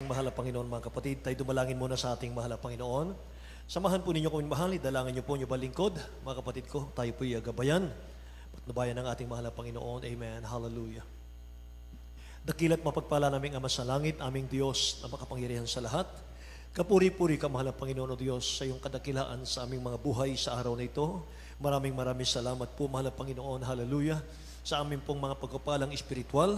mahal na Panginoon, mga kapatid. Tayo dumalangin muna sa ating mahal na Panginoon. Samahan po ninyo kami mahal, idalangin niyo po niyo balingkod. Mga kapatid ko, tayo po gabayan. Patnubayan ng ating mahal na Panginoon. Amen. Hallelujah. Dakila't mapagpala naming Ama sa langit, aming Diyos na makapangyarihan sa lahat. Kapuri-puri ka, mahal na Panginoon o Diyos, sa iyong kadakilaan sa aming mga buhay sa araw na ito. Maraming salamat po, mahal na Panginoon. Hallelujah. Sa aming pong mga pagkapalang espiritual,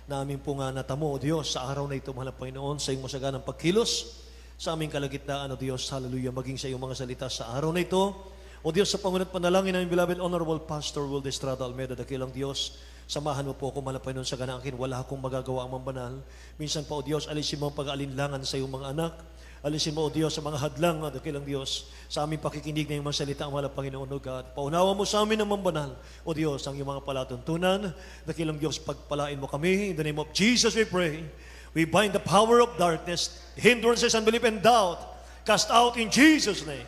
na aming pong natamo, o Diyos, sa araw na ito, mahal na Panginoon, sa iyong masaganang pagkilos, sa aming kalagitnaan, o Diyos, hallelujah, maging sa iyong mga salita sa araw na ito. O Diyos, sa pangunat panalangin ng beloved Honorable Pastor Will Estrada Almeida, dakilang Diyos, samahan mo po ako, mahal na Panginoon, sa ganang akin, wala akong magagawa ang mambanal. Minsan pa, o Diyos, alisin mo ang pag-aalinlangan sa iyong mga anak. Alisin mo, O Diyos, sa mga hadlang, dakilang Diyos, sa aming pakikinig ng iyong mga salita, ang mahal na Panginoon, O God. Paunawa mo sa amin ang mambanal, O Diyos, ang iyong mga palatuntunan. Dakilang Diyos, pagpalain mo kami. In the name of Jesus we pray. We bind the power of darkness, hindrances, unbelief, and doubt. Cast out in Jesus' name.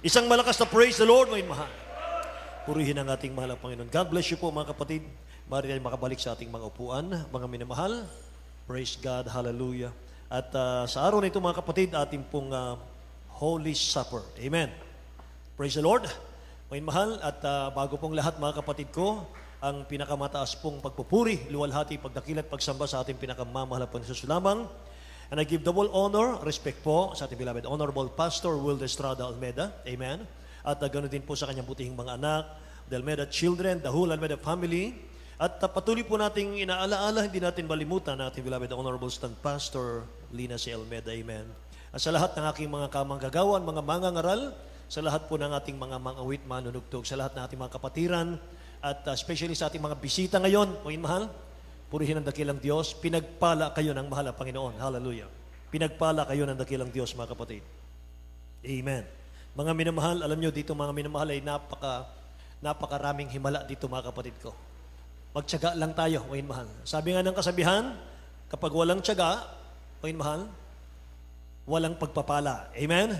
Isang malakas na praise the Lord, mga mahal. Purihin ang ating mahal na Panginoon. God bless you po, mga kapatid. Maaari tayo makabalik sa ating mga upuan, mga minamahal. Praise God, hallelujah. At sa araw na ito, mga kapatid, ating pong Holy Supper. Amen. Praise the Lord. Mga mahal, at bago pong lahat, mga kapatid ko, ang pinakamataas pong pagpupuri, luwalhati, pagdakilat, pagsamba sa ating pinakamamahal na Panginoon lamang. And I give double honor, respect po sa ating beloved Honorable Pastor Will Estrada Almeida. Amen. At ganoon din po sa kanyang butihing mga anak, the Almeida children, the whole Almeida family. At patuloy po nating inaalaala, hindi natin malimutan na ating beloved Honorable Stand Pastor Lina C. Almeida. Amen. At sa lahat ng aking mga kamanggagawan, mga mangangaral, sa lahat po ng ating mga mangawit, manunugtog, sa lahat ng ating mga kapatiran, at especially sa ating mga bisita ngayon, mga mahal, purihin ang dakilang Diyos, pinagpala kayo ng mahal na Panginoon. Hallelujah. Pinagpala kayo ng dakilang Diyos, mga kapatid. Amen. Mga minamahal, alam nyo dito mga minamahal ay napakaraming himala dito, mga kapatid ko. Magtiyaga lang tayo, mga mahal. Sabi nga ng kasabihan, kapag walang tiyaga, mga mahal, walang pagpapala. Amen?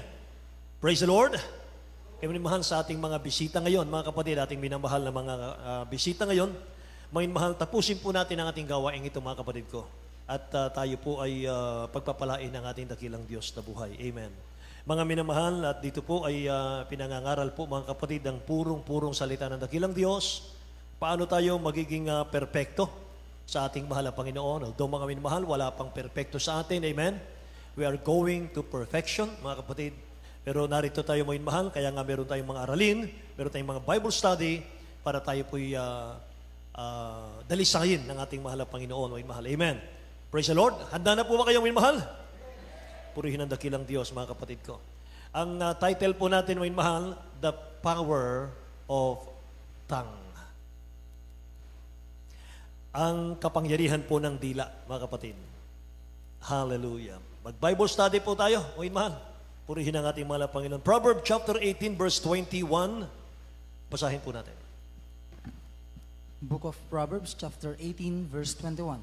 Praise the Lord. Kaya minamahal sa ating mga bisita ngayon, mga kapatid, ating minamahal na mga bisita ngayon, mga mahal, tapusin po natin ang ating gawain ito, mga kapatid ko. At tayo po ay pagpapalain ng ating dakilang Diyos na buhay. Amen. Mga minamahal, at dito po ay pinangangaral po, mga kapatid, ang purong-purong salita ng dakilang Diyos. Paano tayo magiging perpekto sa ating mahal na Panginoon? Although mga minamahal, wala pang perpekto sa atin. Amen? We are going to perfection, mga kapatid. Pero narito tayo mga minamahal, kaya nga meron tayong mga aralin, meron tayong mga Bible study, para tayo po'y dalisayin ng ating mahal na Panginoon, mga minamahal. Amen? Praise the Lord. Handa na po ba kayong minamahal? Purihin ang dakilang Diyos, mga kapatid ko. Ang title po natin, mga minamahal, The Power of Tongue. Ang kapangyarihan po ng dila, mga kapatid. Hallelujah. Mag-Bible study po tayo, mga mahal. Purihin ang ating mahal na Panginoon. Proverbs chapter 18, verse 21. Basahin po natin. Book of Proverbs chapter 18, verse 21.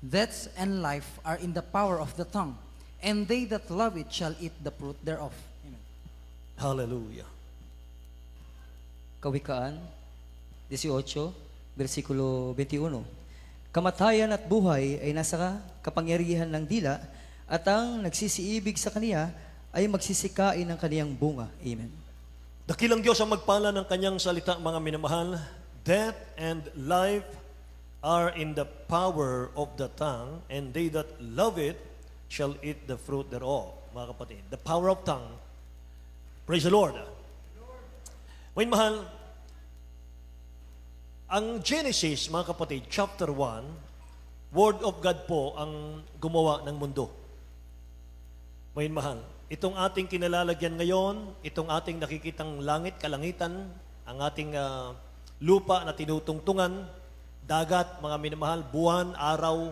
Death and life are in the power of the tongue, and they that love it shall eat the fruit thereof. Amen. Hallelujah. Kawikaan 18, versikulo 21. Kamatayan at buhay ay nasa kapangyarihan ng dila, at ang nagsisiibig sa kaniya ay magsisikain ng kaniyang bunga. Amen. Dakilang Diyos ang magpala ng kanyang salita, mga minamahal. Death and life are in the power of the tongue, and they that love it shall eat the fruit thereof. Mga kapatid, the power of tongue. Praise the Lord. Mga mahal, ang Genesis, mga kapatid, chapter 1, Word of God po ang gumawa ng mundo. Mga mahal, itong ating kinalalagyan ngayon, itong ating nakikitang langit, kalangitan, ang ating lupa na tinutungtungan, dagat, mga minamahal, buwan, araw,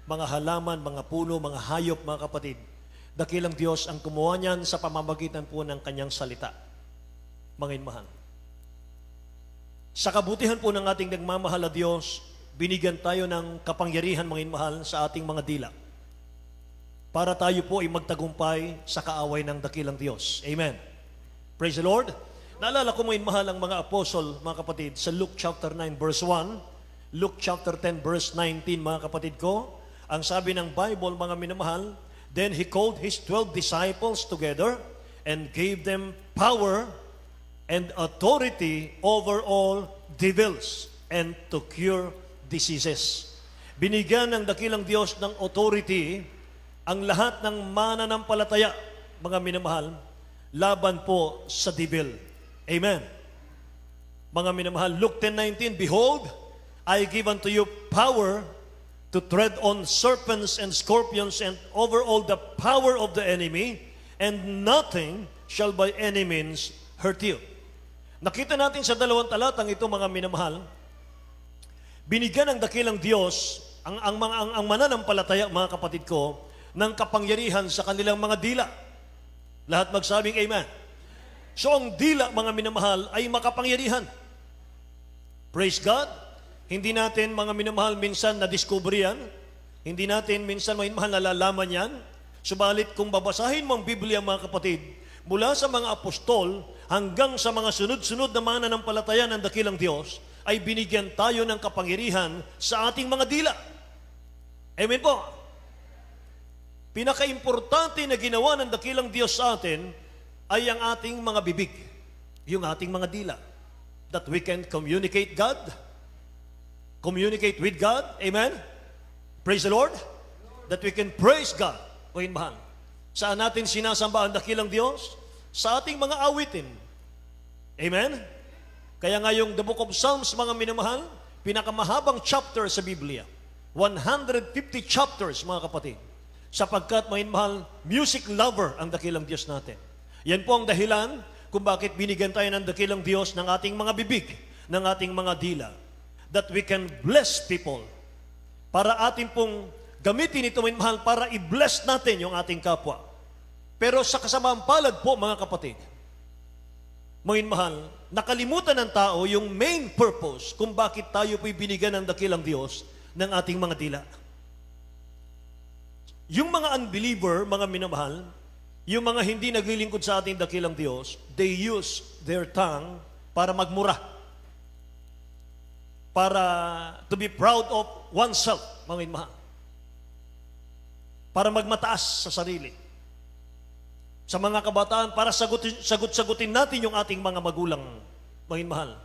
mga halaman, mga puno, mga hayop, mga kapatid. Dakilang Diyos ang kumuha niyan sa pamamagitan po ng kanyang salita. Mga minamahal. Sa kabutihan po ng ating nagmamahal na Diyos, binigyan tayo ng kapangyarihan, mga minamahal, sa ating mga dila. Para tayo po ay magtagumpay sa kaaway ng dakilang Diyos. Amen. Praise the Lord. Naalala ko, mga minamahal, ang mga apostol, mga kapatid, sa Luke chapter 9, verse 1, Luke chapter 10, verse 19, mga kapatid ko, ang sabi ng Bible, mga minamahal, Then he called his 12 disciples together and gave them power and authority over all devils and to cure diseases. Binigyan ng dakilang Diyos ng authority ang lahat ng mananampalataya, mga minamahal, laban po sa devil. Amen. Mga minamahal, Luke 10:19, Behold, I give unto you power to tread on serpents and scorpions and over all the power of the enemy, and nothing shall by any means hurt you. Nakita natin sa dalawang talatang ito, mga minamahal, binigyan ng dakilang Diyos ang mananampalataya, mga kapatid ko, ng kapangyarihan sa kanilang mga dila. Lahat magsabing amen. So ang dila, mga minamahal, ay makapangyarihan. Praise God. Hindi natin, mga minamahal, minsan na-discover yan. Hindi natin minsan, mga minamahal, nalalaman yan. Subalit kung babasahin mo ang Biblia, mga kapatid, mula sa mga apostol hanggang sa mga sunod-sunod na mananampalataya ng dakilang Diyos, ay binigyan tayo ng kapangyarihan sa ating mga dila. Amen po. Pinaka-importante na ginawa ng dakilang Diyos sa atin ay ang ating mga bibig, yung ating mga dila, that we can communicate God, communicate with God. Amen? Praise the Lord. That we can praise God. Pagin mahal. Saan natin sinasamba ang dakilang Diyos? Sa ating mga awitin. Amen? Kaya nga yung the book of Psalms, mga minamahal, pinakamahabang chapter sa Biblia. 150 chapters, mga kapatid. Sapagkat, mga mahal, music lover ang dakilang Diyos natin. Yan po ang dahilan kung bakit binigyan tayo ng dakilang Diyos ng ating mga bibig, ng ating mga dila. That we can bless people. Para ating pong gamitin ito, mga mahal, para i-bless natin yung ating kapwa. Pero sa kasamaang palad po, mga kapatid, mga mahal, nakalimutan ng tao yung main purpose kung bakit tayo po'y binigyan ng dakilang Diyos ng ating mga dila. Yung mga unbeliever, mga minamahal, yung mga hindi naglilingkod sa ating dakilang Diyos, they use their tongue para magmura. Para to be proud of oneself, mga minamahal. Para magmataas sa sarili. Sa mga kabataan, para sagot-sagutin natin yung ating mga magulang, mga minamahal.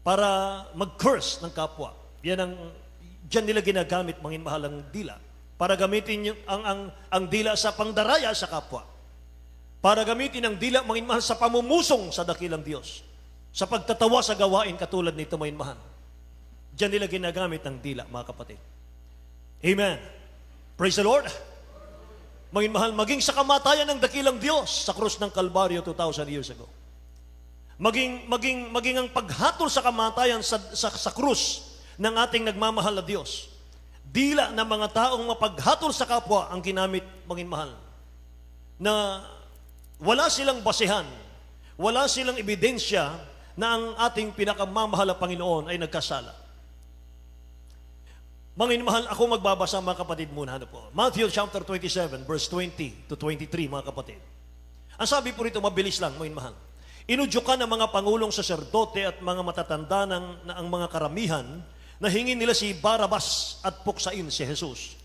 Para mag-curse ng kapwa. Diyan nila ginagamit, mga minamahal, ang dila. Para gamitin ang dila sa pangdaraya sa kapwa. Para gamitin ang dila, mga mahal, sa pamumusong sa dakilang Diyos. Sa pagtatawa sa gawain katulad nito, mga mahal. Diyan nila ginagamit ang dila, mga kapatid. Amen. Praise the Lord. Mga mahal, maging sa kamatayan ng dakilang Diyos sa krus ng Kalbaryo 2,000 years ago. Maging ang paghatol sa kamatayan sa krus ng ating nagmamahal na Diyos. Dila ng mga taong mapaghatol sa kapwa ang ginamit, maging mahal. Na wala silang basehan, wala silang ebidensya na ang ating pinakamamahal na Panginoon ay nagkasala. Maging mahal, ako magbabasa, mga kapatid, muna. Ano po? Matthew chapter 27, verse 20 to 23, mga kapatid. Ang sabi po rito, mabilis lang, maging mahal. Inudyukan ng mga pangulong saserdote at mga matatanda na ang mga karamihan na hingin nila si Barabas at puksain si Jesus.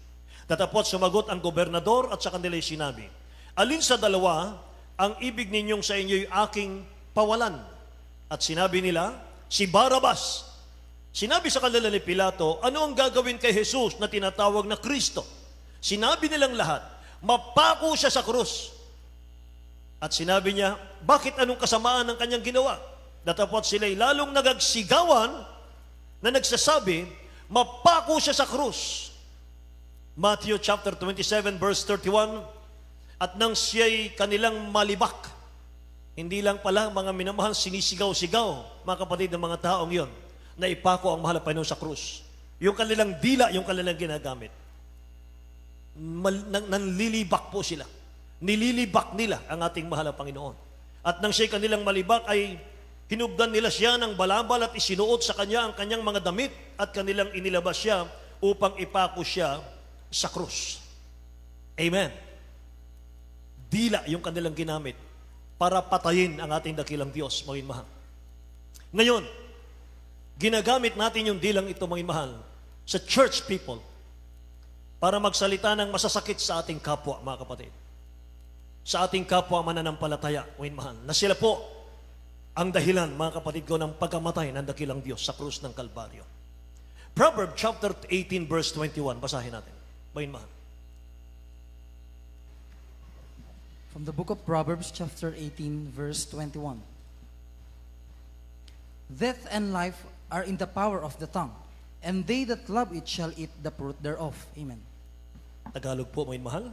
Tatapot sumagot ang gobernador at sa kanila sinabi, alin sa dalawa ang ibig ninyong sa inyo'y aking pawalan? At sinabi nila, si Barabas. Sinabi sa kanila ni Pilato, ano ang gagawin kay Jesus na tinatawag na Kristo? Sinabi nilang lahat, mapako siya sa krus. At sinabi niya, bakit anong kasamaan ng kanyang ginawa? Tatapot sila'y lalong nagagsigawan na nagsasabi, mapako siya sa krus. Matthew chapter 27 verse 31, at nang siya'y kanilang malibak, hindi lang pala, mga minamahal, sinisigaw-sigaw, mga kapatid, ng mga taong yon, na ipako ang mahal na Panginoon sa krus. Yung kanilang dila, yung kanilang ginagamit. Nanlilibak po sila. Nililibak nila ang ating mahal na Panginoon. At nang siya'y kanilang malibak ay hinubdan nila siya ng balabal at isinuot sa kanya ang kanyang mga damit at kanilang inilabas siya upang ipako siya sa krus. Amen. Dila yung kanilang ginamit para patayin ang ating dakilang Diyos, mga mahal. Ngayon, ginagamit natin yung dilang ito, mga mahal, sa church people para magsalita ng masasakit sa ating kapwa, mga kapatid. Sa ating kapwa mananampalataya, mga mahal, na sila po ang dahilan, mga kapatid ko, ng pagkamatay ng dakilang Diyos sa krus ng Kalbaryo. Proverbs chapter 18 verse 21, basahin natin. Mga mahal. From the book of Proverbs, chapter 18, verse 21. Death and life are in the power of the tongue, and they that love it shall eat the fruit thereof. Amen. Tagalog po, mga mahal.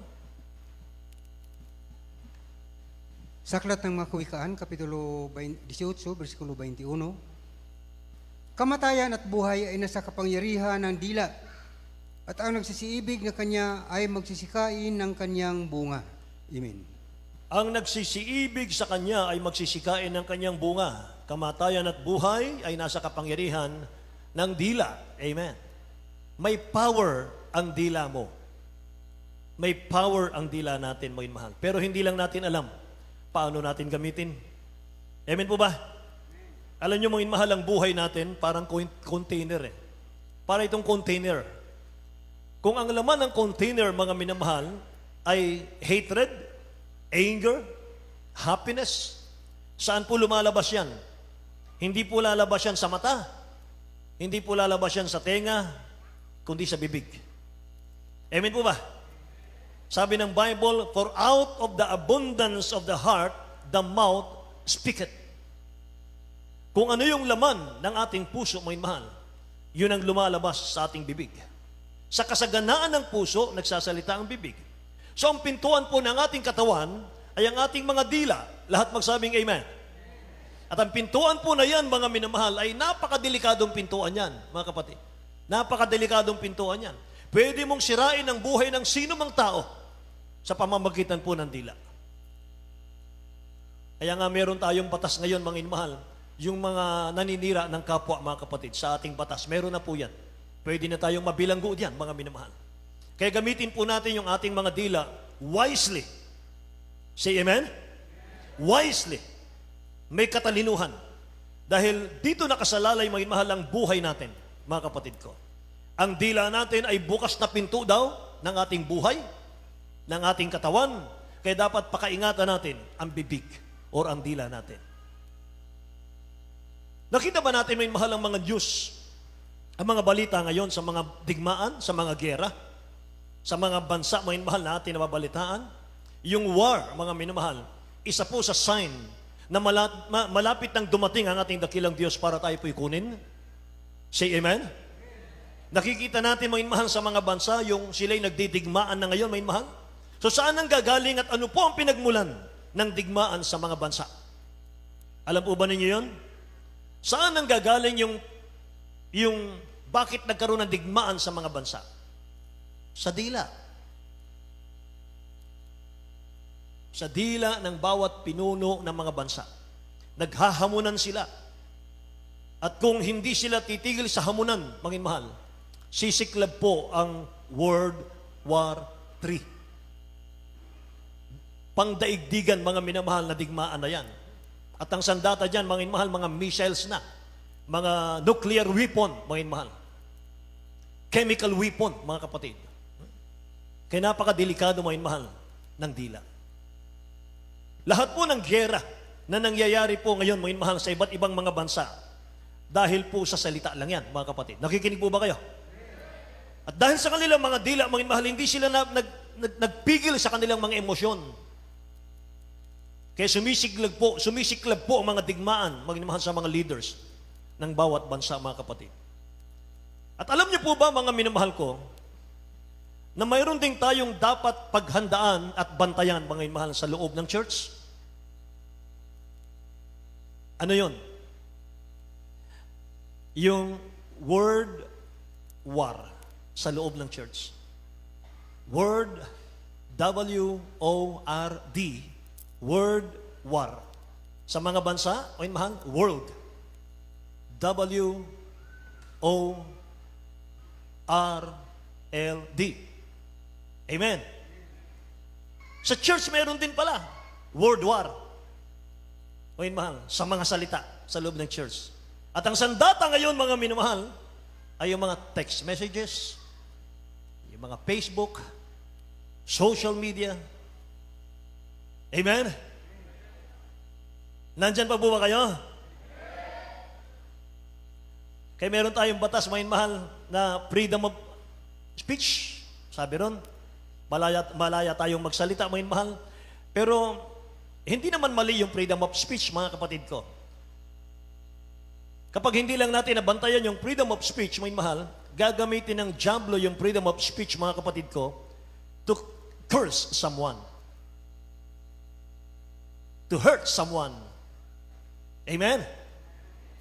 Sa Aklat ng mga Kawikaan, Kapitulo 18, versikulo 21, kamatayan at buhay ay nasa kapangyarihan ng dila, at ang nagsisiibig na kanya ay magsisikain ng kanyang bunga. Amen. Ang nagsisiibig sa kanya ay magsisikain ng kanyang bunga. Kamatayan at buhay ay nasa kapangyarihan ng dila. Amen. May power ang dila mo. May power ang dila natin, mga mahal. Pero hindi lang natin alam paano natin gamitin. Amen po ba? Alam nyo, mga mahal, ang buhay natin parang container eh. Para itong container. Kung ang laman ng container, mga minamahal, ay hatred, anger, happiness, saan po lumalabas yan? Hindi po lalabas yan sa mata, hindi po lalabas yan sa tenga, kundi sa bibig. Amen po ba? Sabi ng Bible, for out of the abundance of the heart, the mouth speaketh. Kung ano yung laman ng ating puso, mga mahal, yun ang lumalabas sa ating bibig. Sa kasaganaan ng puso, nagsasalita ang bibig. So ang pintuan po ng ating katawan ay ang ating mga dila. Lahat magsabing amen. At ang pintuan po na yan, mga minamahal, ay napakadelikadong pintuan yan, mga kapatid. Napakadelikadong pintuan yan. Pwede mong sirain ang buhay ng sino mang tao sa pamamagitan po ng dila. Kaya nga meron tayong batas ngayon, mga minamahal, yung mga naninira ng kapwa, mga kapatid, sa ating batas, meron na po yan. Pwede na tayong mabilanggo diyan, mga minamahal. Kaya gamitin po natin yung ating mga dila wisely. Say amen? Wisely. May katalinuhan. Dahil dito nakasalalay, mga mahal, ang buhay natin, mga kapatid ko. Ang dila natin ay bukas na pinto daw ng ating buhay, ng ating katawan. Kaya dapat pakaingatan natin ang bibig or ang dila natin. Nakita ba natin, may mahal, ang mga news, ang mga balita ngayon sa mga digmaan, sa mga gera, sa mga bansa, mga mahal, natin na mabalitaan? Yung war, mga minamahal, isa po sa sign na malapit nang dumating ang ating dakilang Diyos para tayo po'y kunin. Say amen? Nakikita natin, mga mahal, sa mga bansa, yung sila'y nagdidigmaan na ngayon, mga mahal. So saan ang gagaling at ano po ang pinagmulan ng digmaan sa mga bansa? Alam po ba ninyo yun? Saan ang gagaling yung bakit nagkaroon ng digmaan sa mga bansa? Sa dila. Sa dila ng bawat pinuno ng mga bansa. Naghahamunan sila. At kung hindi sila titigil sa hamunan, mga mahal, sisiklab po ang World War III. Pangdaigdigan, mga minamahal, na digmaan na yan. At ang sandata dyan, mga mahal, mga missiles na. Mga nuclear weapon, mga mahal. Chemical weapon, mga kapatid. Kaya napakadelikado, mga mahal, ng dila. Lahat po ng giyera na nangyayari po ngayon, mga mahal, sa iba't ibang mga bansa, dahil po sa salita lang yan, mga kapatid. Nakikinig po ba kayo? At dahil sa kanilang mga dila, mga mahal, hindi sila nagpigil sa kanilang mga emosyon. Kaya sumisiklab po ang mga digmaan, mga mahal, sa mga leaders ng bawat bansa, mga kapatid. At alam niyo po ba, mga minamahal ko, na mayroon din tayong dapat paghandaan at bantayan, mga mahal, sa loob ng church? Ano yon? Yung word war sa loob ng church. Word, W-O-R-D, word war. Sa mga bansa, mga mahal, world, W-O-R-L-D. Amen. Sa church, meron din pala word war. Mga mahal, sa mga salita sa loob ng church. At ang sandata ngayon, mga minamahal, ay yung mga text messages, yung mga Facebook, social media. Amen? Nandyan pa po ba kayo? Kaya meron tayong batas, mahal, na freedom of speech. Sabi ron, malaya tayong magsalita, mahal. Pero, hindi naman mali yung freedom of speech, mga kapatid ko. Kapag hindi lang natin nabantayan yung freedom of speech, mahal, gagamitin ng diablo yung freedom of speech, mga kapatid ko, to curse someone. To hurt someone. Amen?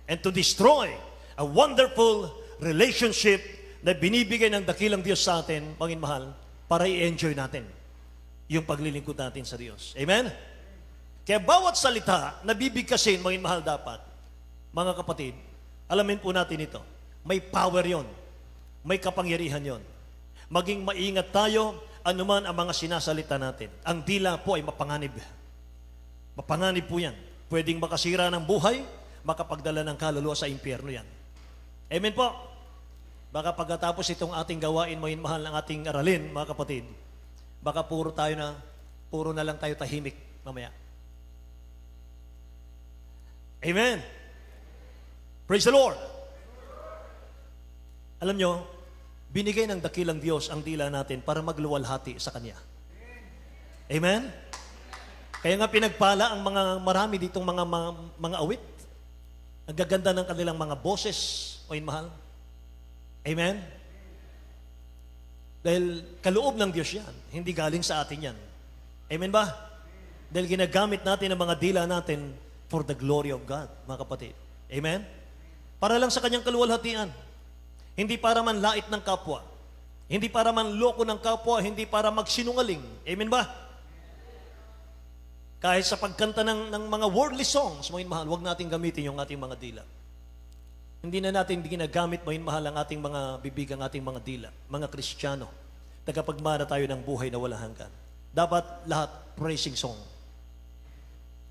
And to destroy a wonderful relationship na binibigay ng dakilang Diyos sa atin, mahal, para i-enjoy natin yung paglilingkod natin sa Diyos. Amen? Kaya bawat salita na bibigkasin, mahal, dapat, mga kapatid, alamin po natin ito. May power yon, may kapangyarihan yon. Maging maingat tayo, anuman ang mga sinasalita natin. Ang dila po ay mapanganib. Mapanganib po yan. Pwedeng makasira ng buhay, makapagdala ng kaluluwa sa impyerno yan. Amen po. Baka pagkatapos itong ating gawain, mahal ng ating aralin, mga kapatid, baka puro na lang tayo tahimik mamaya. Amen. Praise the Lord. Alam nyo, binigay ng dakilang Diyos ang dila natin para magluwalhati sa Kanya. Amen? Kaya nga pinagpala ang mga marami ditong mga awit. Ang gaganda ng kanilang mga boses, mahal. Amen? Dahil kaloob ng Diyos yan, hindi galing sa atin yan. Amen ba? Dahil ginagamit natin ang mga dila natin for the glory of God, mga kapatid. Amen? Para lang sa kanyang kaluwalhatian. Hindi para man lait ng kapwa. Hindi para man loko ng kapwa, hindi para magsinungaling. Amen ba? Kahit sa pagkanta ng mga worldly songs, mahal, huwag natin gamitin yung ating mga dila. Hindi na natin ginagamit, mahal, ang ating mga bibig, ang ating mga dila. Mga Kristiyano, tagapagmana tayo ng buhay na walang hanggan. Dapat lahat praising song.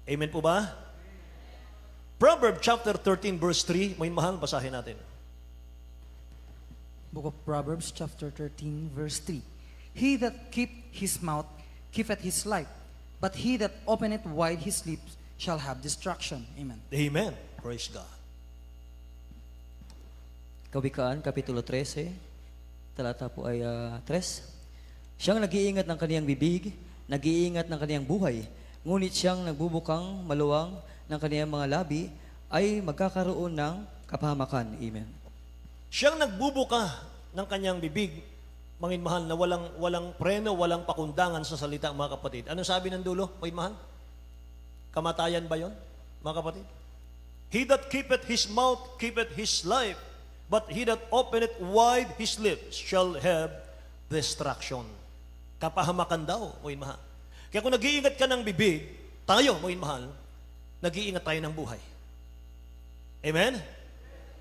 Amen po ba? Proverbs chapter 13 verse 3, mahal, basahin natin. Book of Proverbs chapter 13 verse 3. He that keep his mouth keepeth his life, but he that openeth wide his lips shall have destruction. Amen. Amen. Praise God. Kawikaan, Kapitulo 13, talata po ay 3. Siyang nag-iingat ng kaniyang bibig, nag-iingat ng kaniyang buhay, ngunit siyang nagbubukang maluwang ng kaniyang mga labi ay magkakaroon ng kapahamakan. Amen. Siyang nagbubuka ng kanyang bibig, mahal, na walang preno, walang pakundangan sa salita, mga kapatid. Ano sabi ng dulo, mahal? Kamatayan ba yon, mga kapatid? He that keepeth his mouth keepeth his life, but he that openeth wide his lips shall have destruction. Kapahamakan daw, mahal. Kaya kung nag-iingat ka ng bibig, tayo, mahal, nag-iingat tayo ng buhay. Amen?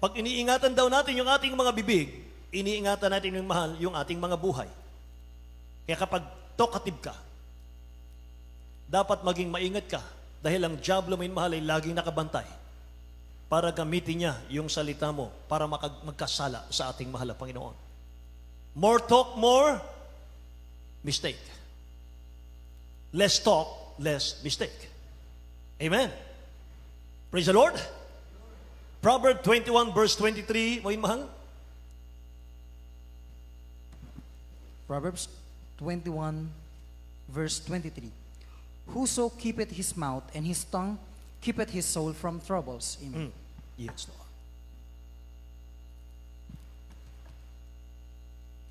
Pag iniingatan daw natin yung ating mga bibig, iniingatan natin yung mahal, yung ating mga buhay. Kaya kapag talkative ka, dapat maging maingat ka dahil ang diablo, mahal, ay laging nakabantay para gamitin niya yung salita mo para magkasala sa ating mahal na Panginoon. More talk, more mistake. Less talk, less mistake. Amen. Praise the Lord. Proverbs 21 verse 23, mahal. Proverbs 21 verse 23. Whoso keepeth his mouth and his tongue keepeth his soul from troubles. Amen. Yes, Lord.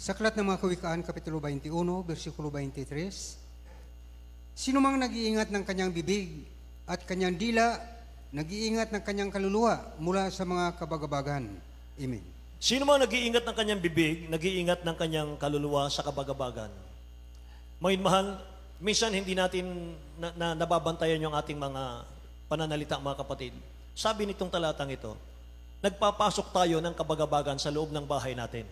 Sa Aklat ng mga Kawikaan, Kapitulo 21, versikulo 23, sino mang nag-iingat ng kanyang bibig at kanyang dila, nag-iingat ng kanyang kaluluwa mula sa mga kabagabagan. Amen. Sino mang nag-iingat ng kanyang bibig, nag-iingat ng kanyang kaluluwa sa kabagabagan. Mahal, minsan hindi natin nababantayan yung ating mga pananalita, mga kapatid. Sabi nitong talatang ito, nagpapasok tayo ng kabagabagan sa loob ng bahay natin.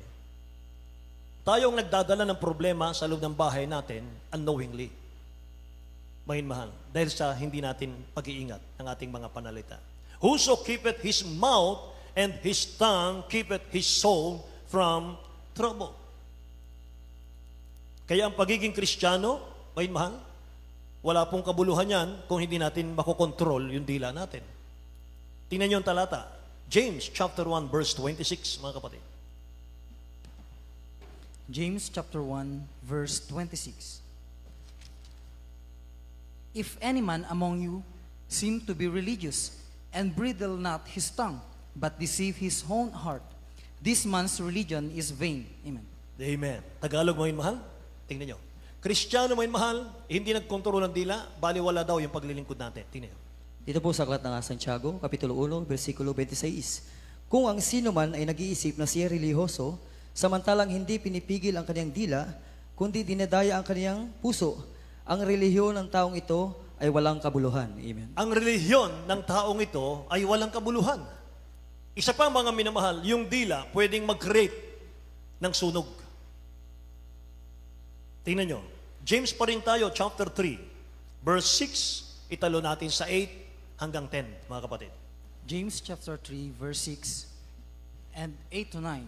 Tayong nagdadala ng problema sa loob ng bahay natin unknowingly. Mahal, dahil sa hindi natin pag-iingat ng ating mga panalita. Whoso keepeth his mouth and his tongue keepeth his soul from trouble. Kaya ang pagiging Kristiyano, may mahal, wala pong kabuluhan yan kung hindi natin makokontrol yung dila natin. Tingnan niyo ang talata. James chapter 1 verse 26, mga kapatid. James chapter 1, verse 26. If any man among you seem to be religious, and bridle not his tongue, but deceive his own heart, this man's religion is vain. Amen. Amen. Tagalog, mga mahal, tingnan niyo. Kristiyano, mga mahal, hindi nagkontrol ng dila, baliwala daw yung paglilingkod natin. Tingnan niyo. Dito po sa aklat ng Santiago, Kapitulo 1, versikulo 26. Kung ang sino man ay nag-iisip na siya relihoso, samantalang hindi pinipigil ang kaniyang dila, kundi dinadaya ang kaniyang puso, ang relihiyon ng taong ito ay walang kabuluhan. Amen. Ang relihiyon ng taong ito ay walang kabuluhan. Isa pa, mga minamahal, yung dila pwedeng mag-create ng sunog. Tingnan nyo. James pa rin tayo, chapter 3, verse 6, italo natin sa 8 hanggang 10, mga kapatid. James chapter 3, verse 6 and 8 to 9.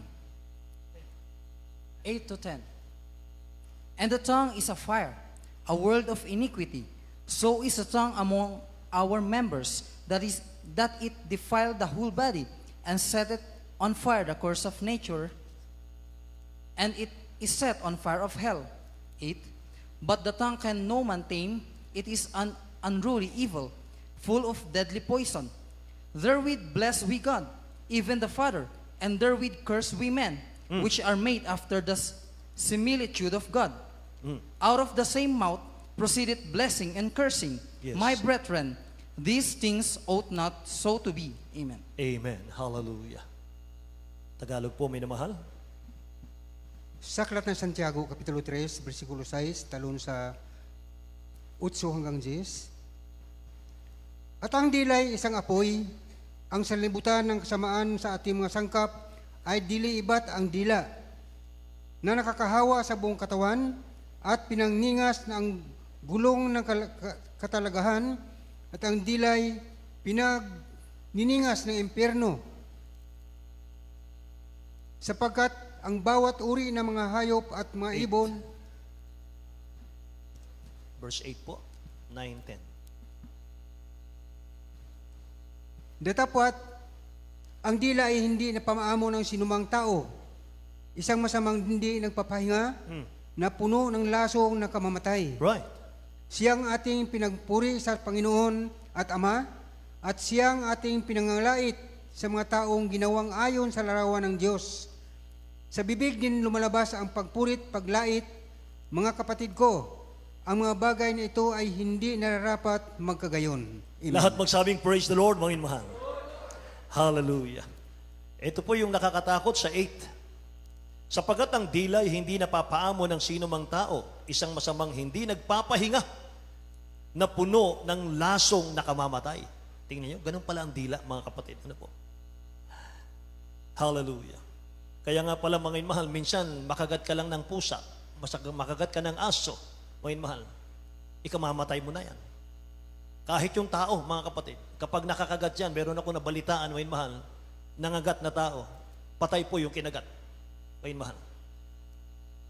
8 to 10. And the tongue is a fire, a world of iniquity. So is the tongue among our members, that it defiled the whole body, and set it on fire the course of nature, and it is set on fire of hell. 8. But the tongue can no man tame, it is an unruly evil, full of deadly poison. Therewith bless we God, even the Father, and therewith curse we men, which are made after the similitude of God. Out of the same mouth proceeded blessing and cursing. Yes. My brethren, these things ought not so to be. Amen. Amen. Hallelujah. Tagalog po, minamahal. Sa aklat ng Santiago, Kapitulo 3, versikulo 6, talon sa 8 hanggang 10. At ang dilay isang apoy, ang sanlibutan ng kasamaan sa ating mga sangkap ay dili iba't ang dila na nakakahawa sa buong katawan at pinangningas na ang gulong ng katalagahan at ang dilay pinagniningas ng impyerno. Sapagkat ang bawat uri ng mga hayop at mga ibon, Verse 8 po, 9, 10. datapwat ang dila ay hindi napamaamo ng sinumang tao. Isang masamang hindi nagpapahinga na puno ng lasong na kamamatay. Right. Siyang ating pinagpuri sa Panginoon at Ama, at siyang ating pinangalait sa mga taong ginawang ayon sa larawan ng Diyos. Sa bibig din lumalabas ang pagpurit, paglait. Mga kapatid ko, ang mga bagay na ito ay hindi nararapat magkagayon. Amen. Lahat magsabing praise the Lord, mga inmahal. Hallelujah. Ito po yung nakakatakot sa 8. Sapagat ang dilay hindi napapaamo ng sino mang tao, isang masamang hindi nagpapahinga na puno ng lasong nakamamatay. Tingnan nyo, ganun pala ang dila, mga kapatid. Ano po? Hallelujah. Kaya nga pala, mga inmahal, minsan makagat ka lang ng pusa, makagat ka ng aso, mga inmahal, ikamamatay mo na yan. Kahit yung tao, mga kapatid, kapag nakakagat yan, meron ako nabalitaan, mga inmahal, nangagat na tao, patay po yung kinagat. Mga inmahal.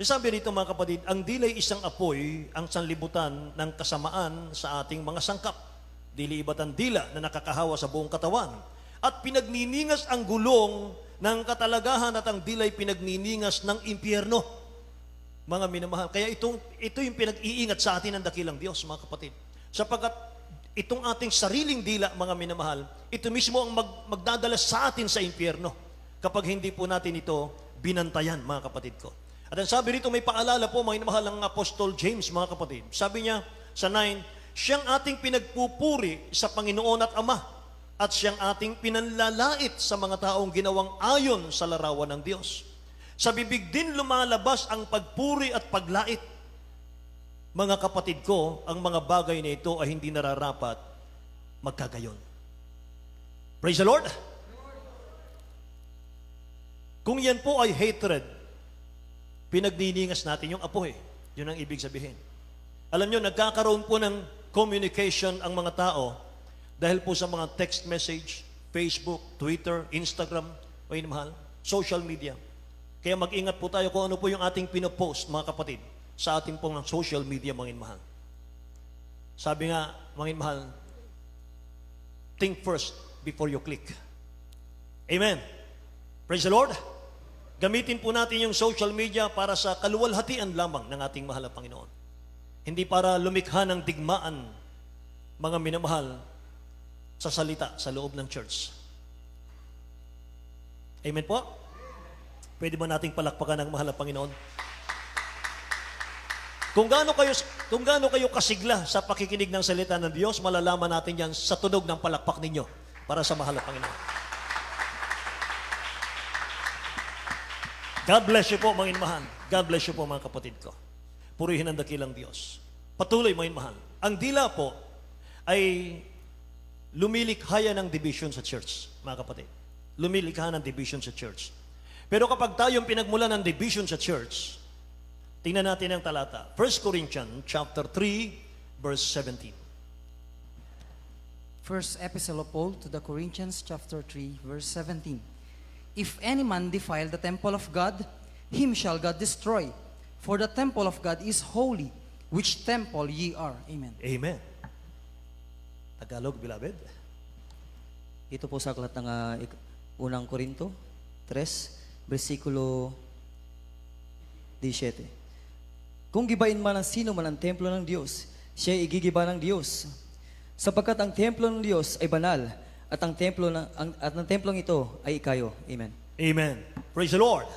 Sabi rito, mga kapatid, ang dilay isang apoy, ang sanlibutan ng kasamaan sa ating mga sangkap. Dili iba't ang dila na nakakahawa sa buong katawan. At pinagniningas ang gulong ng katalagahan at ang dilay pinagniningas ng impyerno. Mga minamahal. Kaya ito yung pinag-iingat sa atin ng dakilang Diyos, mga kapatid. Sapagkat itong ating sariling dila, mga minamahal, ito mismo ang magdadala sa atin sa impyerno kapag hindi po natin ito binantayan, mga kapatid ko. At ang sabi rito, may paalala po, mga minamahal, ng Apostol James, mga kapatid. Sabi niya sa 9, siyang ating pinagpupuri sa Panginoon at Ama, at siyang ating pinanlalait sa mga taong ginawang ayon sa larawan ng Diyos. Sa bibig din lumalabas ang pagpuri at paglait. Mga kapatid ko, ang mga bagay na ito ay hindi nararapat magkagayon. Praise the Lord! Kung yan po ay hatred, pinagniningas natin yung apoy. Yun ang ibig sabihin. Alam nyo, nagkakaroon po ng communication ang mga tao dahil po sa mga text message, Facebook, Twitter, Instagram, mahal, social media. Kaya mag-ingat po tayo kung ano po yung ating pinopost, mga kapatid. sa ating pong social media, mga inmahal. Sabi nga, mga inmahal, think first before you click. Amen. Praise the Lord. Gamitin po natin yung social media para sa kaluwalhatian lamang ng ating mahal na Panginoon. Hindi para lumikha ng digmaan, mga minamahal, sa salita sa loob ng church. Amen po? Pwede ba nating palakpakan ng mahal na Panginoon? Kung gaano kayo kasigla sa pakikinig ng salita ng Diyos, malalaman natin yan sa tunog ng palakpak ninyo para sa mahal na Panginoon. God bless you po, mga inmahan. God bless you po, mga kapatid ko. Purihin ang dakilang Diyos. Patuloy, mga inmahan. Ang dila po ay lumilikha ng division sa church, mga kapatid. Lumilikha ng division sa church. Pero kapag tayong pinagmula ng division sa church, tingnan natin ang talata. 1 Corinthians chapter 3, verse 17. First Epistle of Paul to the Corinthians, chapter 3, verse 17. If any man defile the temple of God, him shall God destroy. For the temple of God is holy, which temple ye are. Amen. Amen. Tagalog, beloved. Ito po sa aklat ng unang Korinto 3, versikulo 17. Kung gibain man ang sino man ang templo ng Diyos, siya ay igigiba ng Diyos. Sapagkat ang templo ng Diyos ay banal, at ang templong ito ay ikayo. Amen. Amen. Praise the Lord.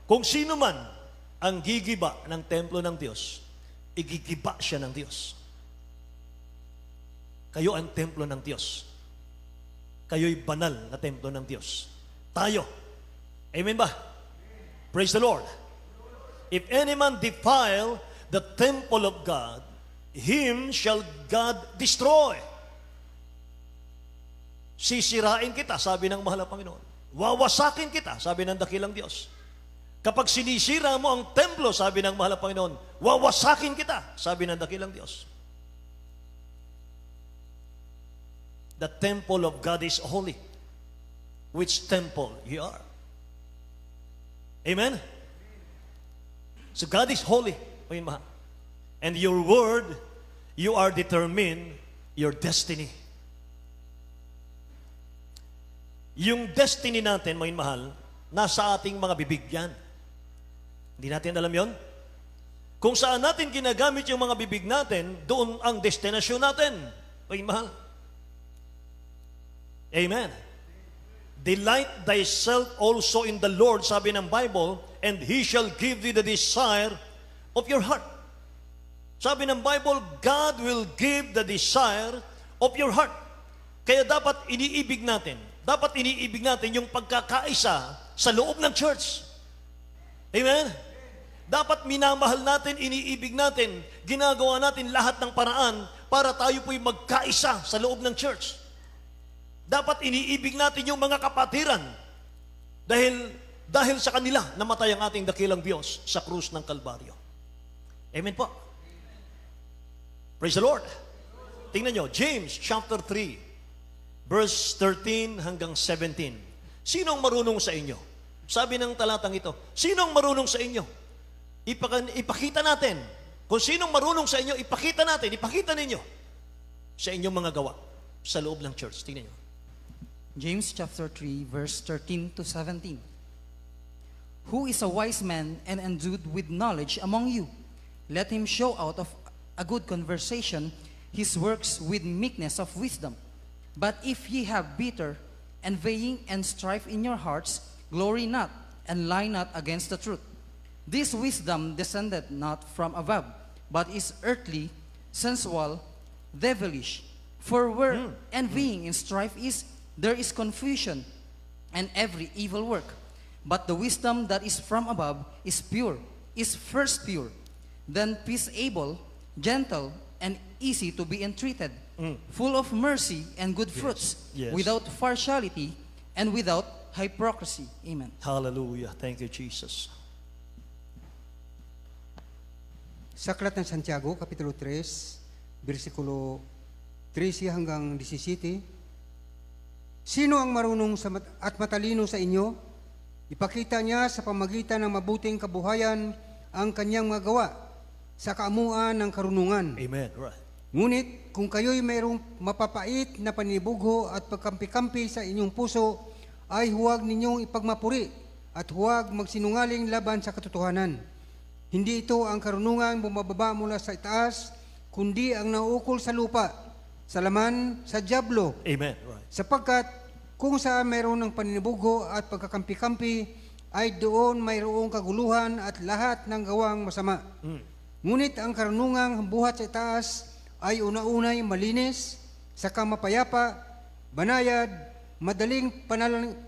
Kung sino man ang gigiba ng templo ng Diyos, igigiba siya ng Diyos. Kayo ang templo ng Diyos. Kayo'y banal na templo ng Diyos. Tayo. Amen ba? Praise the Lord. If any man defile the temple of God, him shall God destroy. Sisirain kita, sabi ng mahal na Panginoon. Wawasakin kita, sabi ng dakilang Diyos. Kapag sinisira mo ang templo, sabi ng mahal na Panginoon, wawasakin kita, sabi ng dakilang Diyos. The temple of God is holy. Which temple you are? Amen? So God is holy. And your word, you are determined your destiny. Yung destiny natin, mga mahal, nasa ating mga bibig yan. Hindi natin alam yon. Kung saan natin ginagamit yung mga bibig natin, doon ang destinasyon natin, mga mahal. Amen. Delight thyself also in the Lord, sabi ng Bible, and He shall give thee the desire of your heart. Sabi ng Bible, God will give the desire of your heart. Kaya dapat iniibig natin yung pagkakaisa sa loob ng church. Amen? Dapat minamahal natin, iniibig natin, ginagawa natin lahat ng paraan para tayo po'y magkaisa sa loob ng church. Dapat iniibig natin yung mga kapatiran dahil sa kanila namatay ang ating dakilang Diyos sa krus ng Kalbaryo. Amen po. Praise the Lord. Tingnan nyo, James chapter 3, verse 13 hanggang 17. Sinong marunong sa inyo? Sabi ng talatang ito, sinong marunong sa inyo? Ipakita natin. Kung sinong marunong sa inyo, ipakita ninyo sa inyong mga gawa sa loob ng church. Tingnan nyo. James chapter 3, verse 13 to 17. Who is a wise man and endued with knowledge among you? Let him show out of a good conversation his works with meekness of wisdom. But if ye have bitter envying and strife in your hearts, glory not, and lie not against the truth. This wisdom descended not from above, but is earthly, sensual, devilish. For where envying and strife is, there is confusion and every evil work. But the wisdom that is from above is pure, is first pure, then peaceable, gentle, and easy to be entreated, full of mercy and good fruits, Yes. without partiality and without hypocrisy. Amen. Hallelujah. Thank you, Jesus. Sa aklat ng Santiago, Kapitulo 3, versikulo 13 hanggang 17, sino ang marunong at matalino sa inyo? Ipakita niya sa pamagitan ng mabuting kabuhayan ang kanyang mga gawa sa kaamuan ng karunungan. Amen. Right. Ngunit kung kayo'y mayroong mapapait na panibugho at pagkampi-kampi sa inyong puso, ay huwag ninyong ipagmapuri at huwag magsinungaling laban sa katotohanan. Hindi ito ang karunungan bumababa mula sa itaas, kundi ang nauukol sa lupa, sa laman, sa dyablo. Amen. Right. Sapagkat kung saan mayroon ng paninibugho at pagkakampi-kampi, ay doon mayroong kaguluhan at lahat ng gawang masama. Ngunit ang karunungang buhat sa itaas ay una-unay malinis, saka mapayapa, banayad, madaling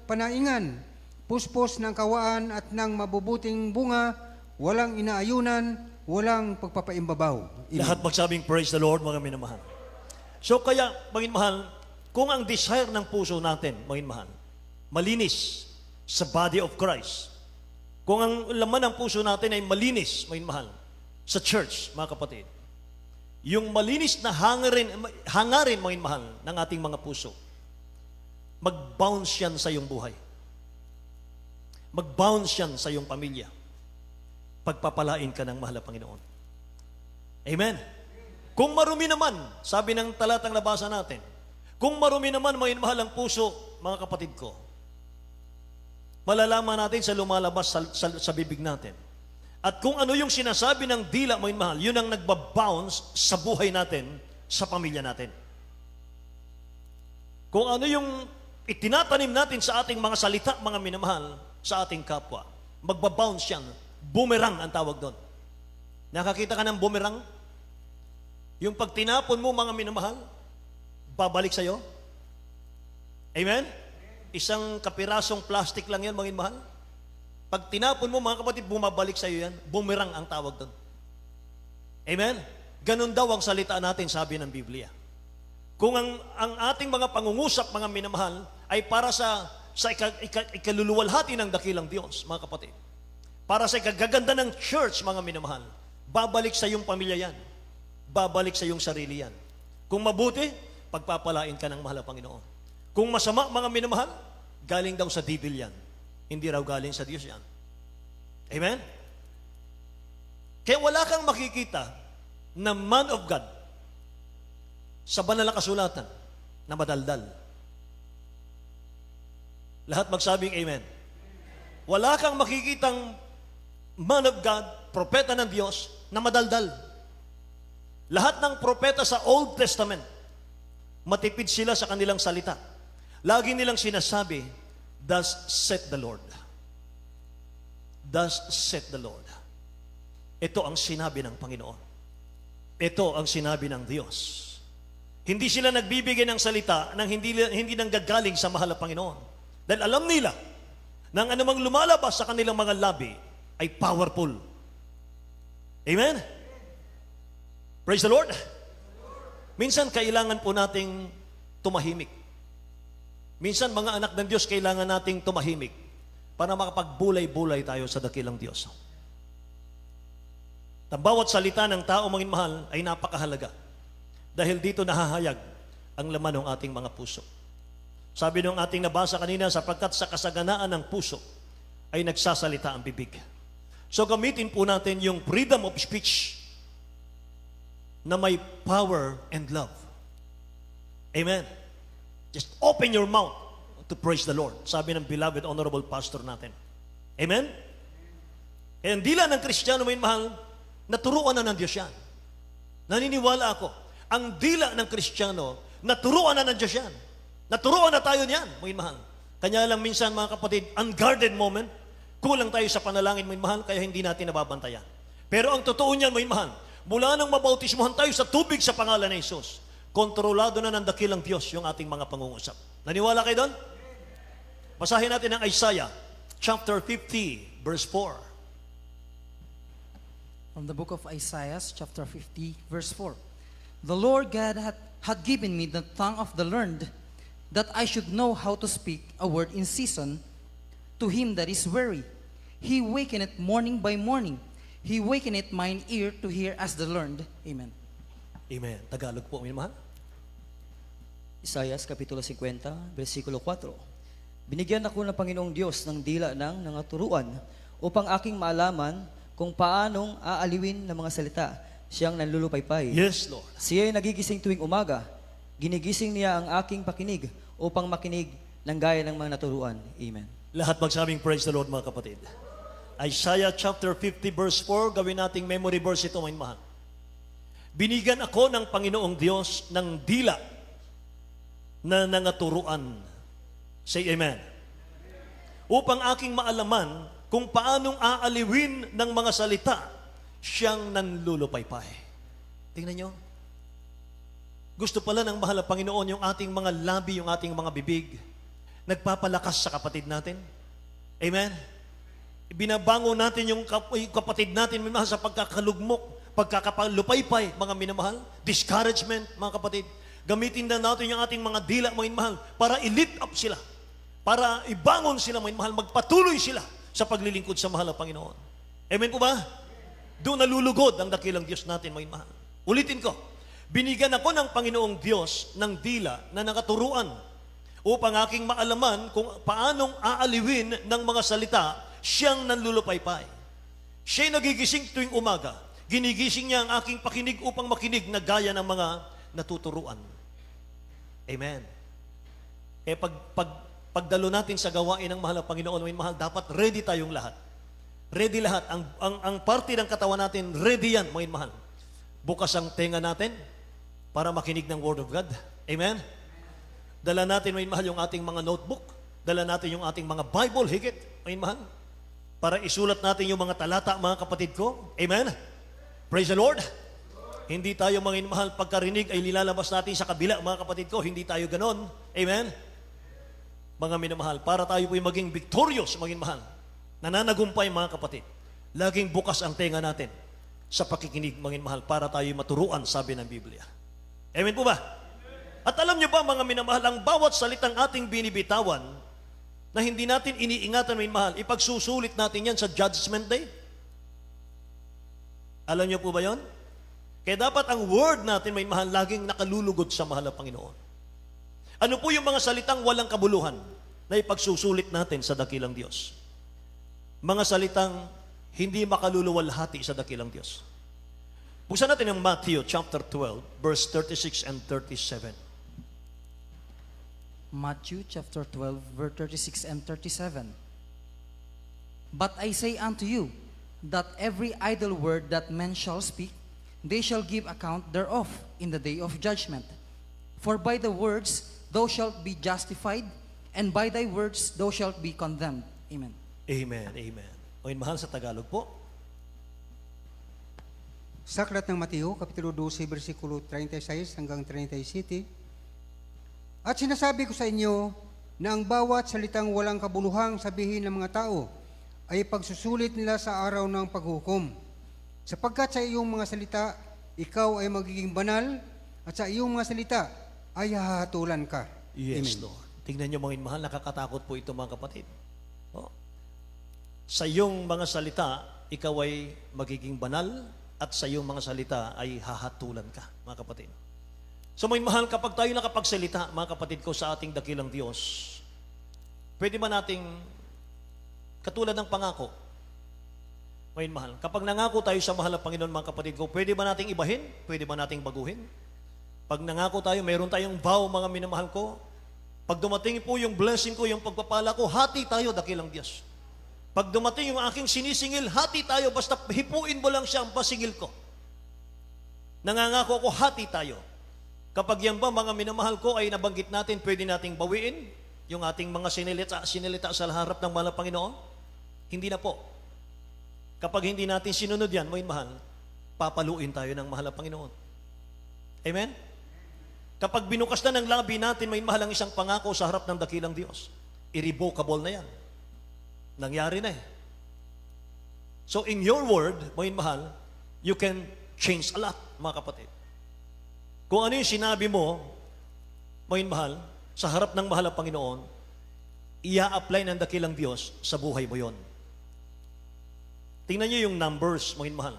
panaingan, puspos ng kawaan at ng mabubuting bunga, walang inaayunan, walang pagpapaimbabaw. Lahat magsabing praise the Lord, mga minamahal. So kaya, mga mahal, kung ang desire ng puso natin, mga mahal, malinis sa body of Christ, kung ang laman ng puso natin ay malinis, mga mahal, sa church, mga kapatid, yung malinis na hangarin, mga mahal, ng ating mga puso, mag-bounce yan sa iyong buhay. Mag-bounce yan sa iyong pamilya. Pagpapalain ka ng mahal na Panginoon. Amen. Kung marumi naman, sabi ng talatang nabasa natin, kung marumi naman, mga mahal ang puso, mga kapatid ko, malalaman natin sa lumalabas sa bibig natin. At kung ano yung sinasabi ng dila, mga mahal, yun ang nagbabounce sa buhay natin, sa pamilya natin. Kung ano yung itinatanim natin sa ating mga salita, mga minamahal, sa ating kapwa, magbabounce yan. Boomerang ang tawag doon. Nakakita ka ng boomerang? Yung pag tinapon mo, mga minamahal, babalik sa'yo. Amen? Isang kapirasong plastic lang yan, mga minamahal. Pag tinapon mo, mga kapatid, bumabalik sa iyo yan. Boomerang ang tawag doon. Amen? Ganon daw ang salita natin, sabi ng Biblia. Kung ang ating mga pangungusap, mga minamahal, ay para sa ikaluluwalhati ng dakilang Diyos, mga kapatid. Para sa ikagaganda ng church, mga minamahal, babalik sa iyong pamilya yan. Babalik sa iyong sarili yan. Kung mabuti, pagpapalain ka ng mahal na Panginoon. Kung masama, mga minamahal, galing daw sa devil yan. Hindi raw galing sa Diyos yan. Amen? Kaya wala kang makikita na man of God sa banal na kasulatan na madaldal. Lahat magsabing amen. Wala kang makikitang man of God, propeta ng Diyos, na madaldal. Lahat ng propeta sa Old Testament, matipid sila sa kanilang salita. Lagi nilang sinasabi, thus saith the Lord. Thus saith the Lord. Ito ang sinabi ng Panginoon. Ito ang sinabi ng Diyos. Hindi sila nagbibigay ng salita nang hindi nanggagaling sa mahal na Panginoon. Dahil alam nila na ang anumang lumalabas sa kanilang mga labi ay powerful. Amen? Praise the Lord. Minsan kailangan po nating tumahimik. Minsan, mga anak ng Diyos, kailangan nating tumahimik para makapagbulay-bulay tayo sa dakilang Diyos. Ang bawat salita ng tao, mga mahal, ay napakahalaga. Dahil dito nahahayag ang laman ng ating mga puso. Sabi nung ating nabasa kanina, sapagkat sa kasaganaan ng puso ay nagsasalita ang bibig. So gamitin po natin yung freedom of speech na may power and love. Amen. Just open your mouth to praise the Lord. Sabi ng beloved, honorable pastor natin. Amen? Kaya ang dila ng Kristiyano, may mahal, naturuan na ng Diyos yan. Naniniwala ako, ang dila ng Kristiyano, naturuan na ng Diyos yan. Naturuan na tayo niyan, may mahal. Kanya lang minsan, mga kapatid, unguarded moment, kulang tayo sa panalangin, may mahal, kaya hindi natin nababantayan. Pero ang totoo niyan, may mahal, mula nang mabautismuhan tayo sa tubig sa pangalan ng Jesus, kontrolado na ng dakilang Diyos yung ating mga pangungusap. Naniwala kayo doon? Basahin natin ang Isaiah chapter 50, verse 4. From the book of Isaiah, chapter 50, verse 4. The Lord God had given me the tongue of the learned, that I should know how to speak a word in season to him that is weary. He wakeneth morning by morning. He wakeneth mine ear to hear as the learned. Amen. Amen. Tagalog po, may mahal. Isaias Kapitulo 50, versikulo 4. Binigyan ako ng Panginoong Diyos ng dila ng nangaturuan upang aking maalaman kung paanong aaliwin ng mga salita siyang nanlulupaypay. Yes, Lord. Siya ay nagigising tuwing umaga. Ginigising niya ang aking pakinig upang makinig ng gaya ng mga naturuan. Amen. Lahat magsabing praise the Lord, mga kapatid. Isaiah chapter 50 verse 4, gawin nating memory verse ito, mga mahal. Binigyan ako ng Panginoong Diyos ng dila na nangaturuan. Say amen. Upang aking maalaman kung paanong aaliwin ng mga salita siyang nanlulupaypay. Tingnan nyo. Gusto pala ng mahal na Panginoon yung ating mga labi, yung ating mga bibig, nagpapalakas sa kapatid natin. Amen? Binabango natin yung kapatid natin minamahal sa pagkakalugmok, pagkakapalupaypay, mga minamahal, discouragement, mga kapatid. Gamitin na natin yung ating mga dila, mga minamahal, para i-lift up sila, para ibangon sila, mga minamahal, magpatuloy sila sa paglilingkod sa mahal na Panginoon. Amen po ba? Doon nalulugod ang dakilang Diyos natin, mga minamahal. Ulitin ko, binigyan ako ng Panginoong Diyos ng dila na nakaturuan upang aking maalaman kung paanong aaliwin ng mga salita siyang nanlulupaypay. Siya'y nagigising tuwing umaga. Ginigising niya ang aking pakinig upang makinig na gaya ng mga natuturuan. Amen. Pagdalo natin sa gawain ng mahal na Panginoon, may mahal, dapat ready tayong lahat. Ready lahat. Ang parte ng katawan natin, ready yan, mga mahal. Bukas ang tenga natin para makinig ng Word of God. Amen? Dala natin, may mahal, yung ating mga notebook. Dala natin yung ating mga Bible, higit, may mahal. Para isulat natin yung mga talata, mga kapatid ko. Amen? Praise the Lord. Hindi tayo, mga mahal, pagkarinig ay nilalabas natin sa kabila, mga kapatid ko. Hindi tayo ganon. Amen? Mga minamahal, para tayo po'y maging victorious, mga minamahal. Nananagumpay, mga kapatid. Laging bukas ang tenga natin sa pakikinig, mga minamahal, para tayo maturuan, sabi ng Biblia. Amen po ba? At alam niyo ba, mga minamahal, ang bawat salitang ating binibitawan na hindi natin iniingatan, mga minamahal, ipagsusulit natin yan sa Judgment Day. Alam niyo po ba yon? Kaya dapat ang word natin, mga minamahal, laging nakalulugod sa mahal na Panginoon. Ano po yung mga salitang walang kabuluhan na ipagsusulit natin sa dakilang Diyos? Mga salitang hindi makaluluwalhati sa dakilang Diyos. Buksan natin ang Matthew chapter 12, verse 36 and 37. Matthew chapter 12, verse 36 and 37. But I say unto you, that every idle word that men shall speak, they shall give account thereof in the day of judgment. For by the words thou shalt be justified, and by thy words thou shalt be condemned. Amen. Amen, amen. O mahal sa Tagalog po. Sa aklat ng Mateo, Kapitulo 12, versikulo 36 hanggang 37. At sinasabi ko sa inyo na ang bawat salitang walang kabuluhang sabihin ng mga tao ay pagsusulit nila sa araw ng paghukom. Sapagkat sa iyong mga salita, ikaw ay magiging banal, at sa iyong mga salita ay hahatulan ka. Yes, Amen. Lord. Tingnan niyo, mga mahal, nakakatakot po ito, mga kapatid. Oh. Sa iyong mga salita, ikaw ay magiging banal, at sa iyong mga salita ay hahatulan ka, mga kapatid. So, mga mahal, kapag tayo nakapagsalita, mga kapatid ko, sa ating dakilang Diyos, pwede ba nating, katulad ng pangako, mga mahal, kapag nangako tayo sa mahal na Panginoon, mga kapatid ko, pwede ba nating ibahin? Pwede ba nating baguhin? Pag nangako tayo, mayroon tayong vow, mga minamahal ko, pag dumating po yung blessing ko, yung pagpapala ko, hati tayo, dakilang Diyos. Pag dumating yung aking sinisingil, hati tayo, basta hipuin mo lang siya ang pasingil ko. Nangangako ako, hati tayo. Kapag yan ba, mga minamahal ko, ay nabanggit natin, pwede nating bawiin yung ating mga sinilita sa harap ng mahal na Panginoon? Hindi na po. Kapag hindi natin sinunod yan, mga mahal, papaluin tayo ng mahal na Panginoon. Amen? Kapag binukas na ng labi natin, may mahal ang isang pangako sa harap ng dakilang Diyos, irrevocable na yan. Nangyari na eh. So in your word, mga mahal, you can change a lot, mga kapatid. Kung ano yung sinabi mo, mga mahal, sa harap ng mahal na Panginoon, ia-apply ng dakilang Diyos sa buhay mo yon. Tingnan niyo yung Numbers, mga mahal.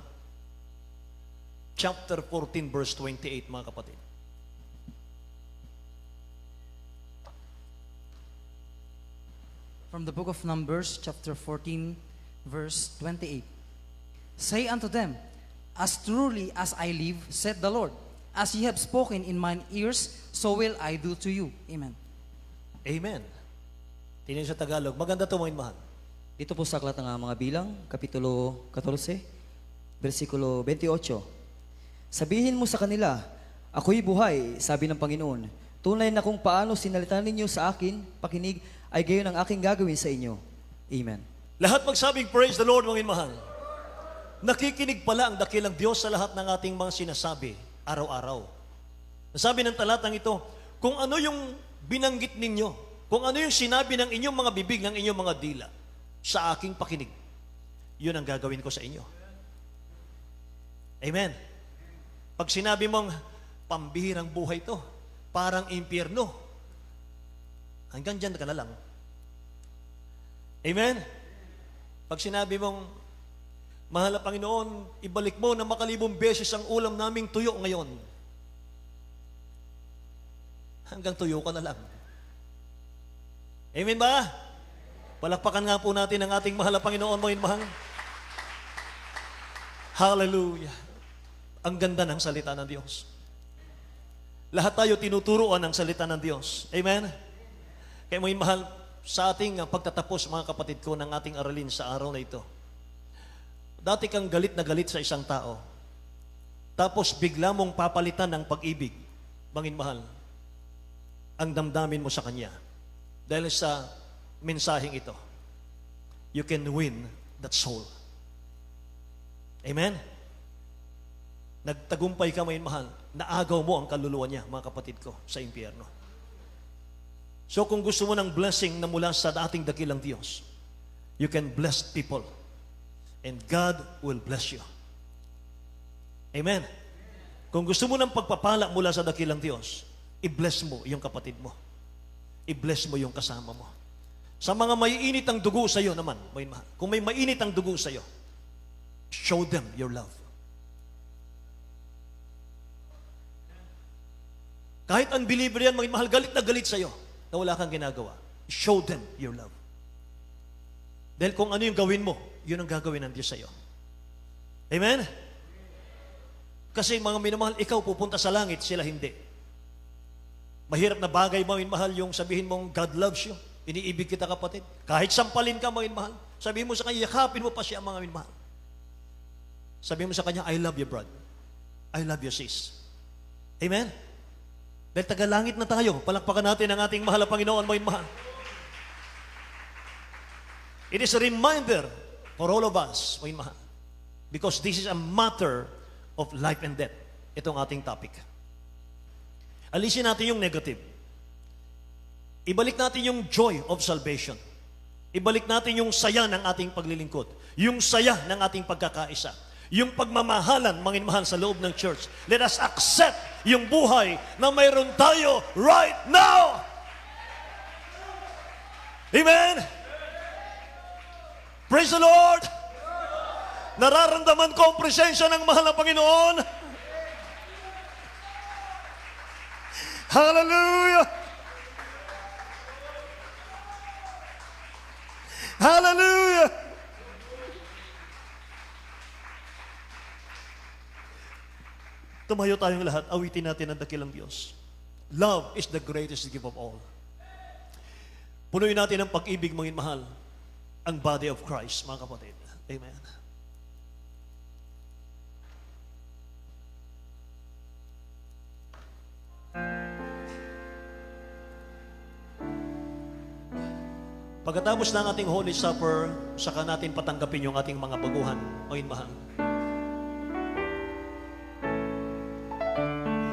Chapter 14, verse 28, mga kapatid. From the book of Numbers, chapter 14, verse 28. Say unto them, As truly as I live, said the Lord, as ye have spoken in mine ears, so will I do to you. Amen. Amen. Tingnan sa Tagalog. Maganda ito, mga mahal. Dito po sa Aklat ng mga Bilang, Kapitulo 14, versikulo 28. Sabihin mo sa kanila, ako'y buhay, sabi ng Panginoon. Tunay na kung paano sinalita ninyo sa akin, pakinig, ay gayon ang aking gagawin sa inyo. Amen. Lahat magsabing, praise the Lord, mga mahal. Nakikinig pala ang dakilang Diyos sa lahat ng ating mga sinasabi, araw-araw. Nasabi ng talatang ito, kung ano yung binanggit ninyo, kung ano yung sinabi ng inyong mga bibig, ng inyong mga dila, sa aking pakinig, yun ang gagawin ko sa inyo. Amen. Pag sinabi mong, pambihirang buhay to, parang impyerno, hanggang dyan ka na lang. Amen. Pag sinabi mong, mahal na Panginoon, ibalik mo na makalibong beses ang ulam naming tuyo ngayon. Hanggang tuyo ka na lang. Amen ba? Palakpakan nga po natin ang ating mahal na Panginoon, mga mahal. Hallelujah. Ang ganda ng salita ng Diyos. Lahat tayo tinuturuan ng salita ng Diyos. Amen? Kaya mga mahal, sa ating pagtatapos, mga kapatid ko, ng ating aralin sa araw na ito, dati kang galit na galit sa isang tao, tapos bigla mong papalitan ng pag-ibig, mangin mahal, ang damdamin mo sa Kanya. Dahil sa mensaheng ito, you can win that soul. Amen? Nagtagumpay ka, mangin mahal, naagaw mo ang kaluluwa niya, mga kapatid ko, sa impyerno. So kung gusto mo ng blessing na mula sa dating dakilang Diyos, you can bless people. And God will bless you. Amen. Kung gusto mo ng pagpapala mula sa dakilang Diyos, i-bless mo yung kapatid mo. I-bless mo yung kasama mo. Sa mga maiinit ang dugo sa iyo naman, kung may mainit ang dugo sa iyo, show them your love. Kahit unbeliever yan, mahal, galit na galit sa iyo, na wala kang ginagawa, show them your love. Dahil kung ano yung gawin mo, yun ang gagawin ng Diyos sa iyo. Amen? Kasi mga minamahal, ikaw pupunta sa langit, sila hindi. Mahirap na bagay, mga minamahal, yung sabihin mong God loves you. Iniibig kita, kapatid. Kahit sampalin ka, mga minamahal, sabihin mo sa kanya, yakapin mo pa siya, mga minamahal. Sabihin mo sa kanya, I love you, brother. I love you, sis. Amen? Dahil tagalangit na tayo, palakpakan natin ang ating mahal na Panginoon, mga minamahal. It is a reminder for all of us, mga mahal, because this is a matter of life and death. Itong ating topic. Alisin natin yung negative. Ibalik natin yung joy of salvation. Ibalik natin yung saya ng ating paglilingkod. Yung saya ng ating pagkakaisa. Yung pagmamahalan, mga mahal, sa loob ng church. Let us accept yung buhay na mayroon tayo right now. Amen? Praise the Lord! Nararamdaman ko ang presensya ng mahal na Panginoon. Hallelujah! Hallelujah! Tumayo tayong lahat, awitin natin ang dakilang Diyos. Love is the greatest gift of all. Punuin natin ang pag-ibig, mga mahal, ang body of Christ, mga kapatid. Amen. Pagkatapos ng ating Holy Supper, saka natin patanggapin yung ating mga baguhan, mga mahal.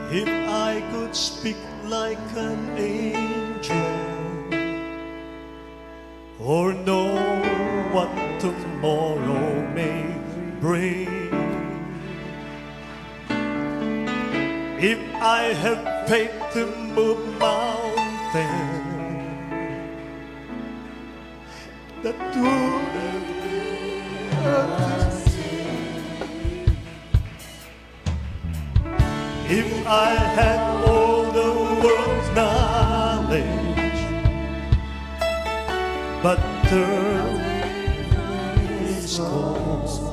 If I could speak like an angel, or know what tomorrow may bring, if I have faith to move mountains, that would if I had all the world's knowledge, but turn its course,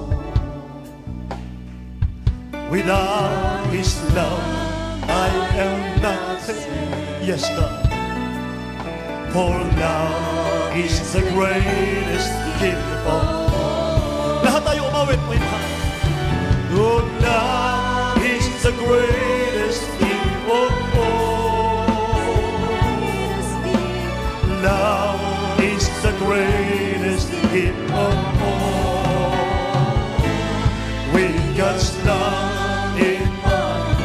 Without His love, I am nothing. Yes, God. For love is the greatest gift of all. Lahat tayo umawit, may mahal. Oh, love is the greatest gift of all. Love is the greatest gift of all. With God's love in mind,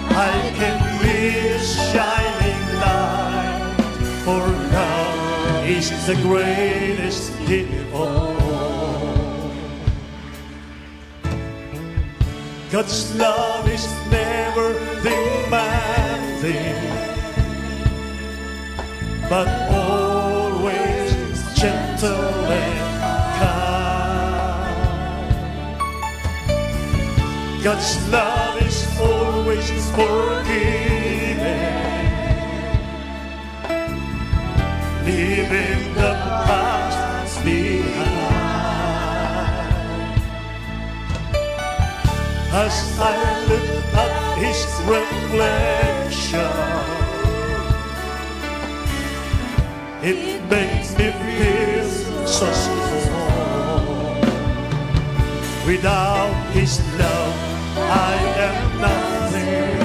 I can be a shining light. For love is the greatest gift of all. God's love is never demanding, but always gentle and kind. God's love is always forgiving, leaving the past behind. As I look at His reflection, it makes me feel so small. Without His love, I am nothing.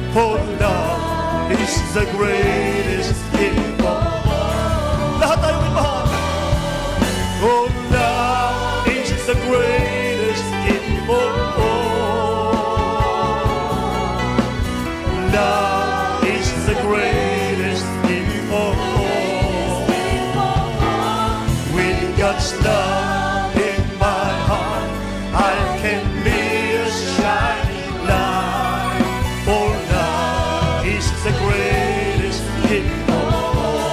For love is the greatest gift of all. Lahat tayo imahal. Oh, love is the greatest gift of all. Love is the greatest gift of all. With God's love in my heart, I can be a shining light. For love is the greatest gift of all.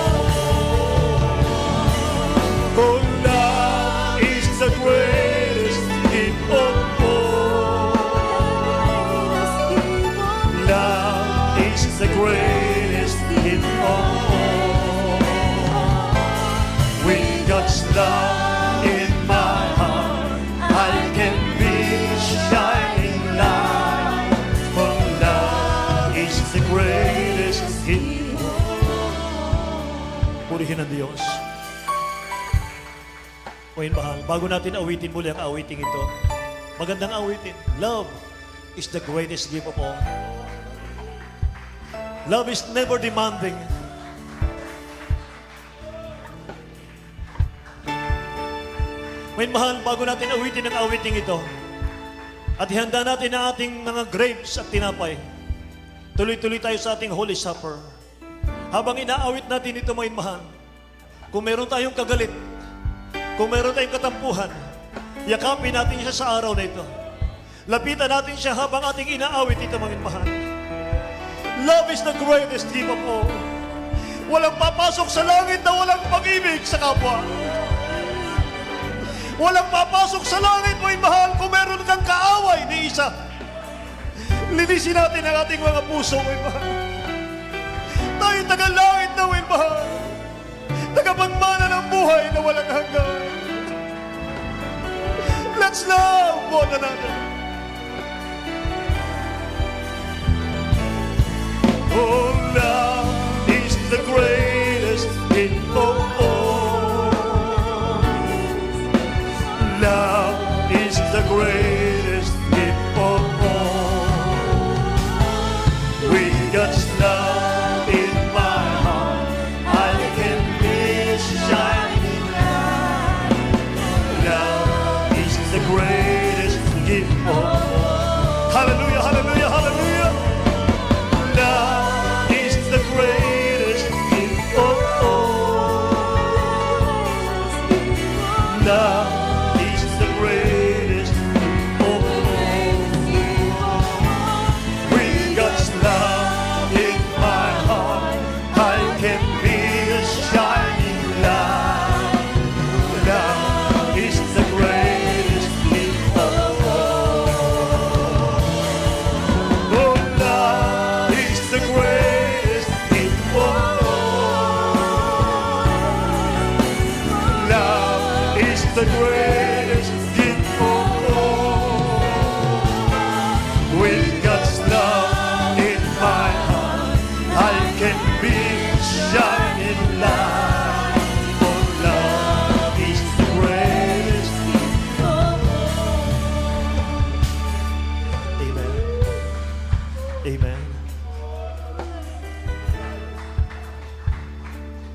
For love is the greatest gift of all. Love is the greatest gift of all. With God's love in my heart, I can be a shining light. For love is the greatest gift of all. Purihin ang Diyos. Ngayon, mahal, bago natin awitin muli ang awiting ito, magandang awitin. Love is the greatest gift of all. Love is never demanding. Ngayon, mahal, bago natin awitin ang awiting ito, at ihanda natin ang ating mga grapes at tinapay, tuloy-tuloy tayo sa ating Holy Supper. Habang inaawit natin ito, ngayon, mahal, kung meron tayong kagalit, kung meron tayong katampuhan, yakapin natin siya sa araw na ito. Lapitan natin siya habang ating inaawit ito, mga mahal. Love is the greatest gift of all. Walang papasok sa langit na walang pag-ibig sa kapwa. Walang papasok sa langit, mga mahal, kung meron kang kaaway ni isa. Linisin natin ang ating mga puso, mga mahal. Tayo taga-langit na, mga mahal. Tagapagmana ng buhay na walang hanggan. Let's love one another. Oh, love is the greatest gift of all. Love is the greatest gift of all. With God's love in my heart, I can be a shining light. Love is the greatest gift of all. Hallelujah, hallelujah, hallelujah. Love is the greatest gift of all. Love is the greatest gift of all. With God's love in Amen.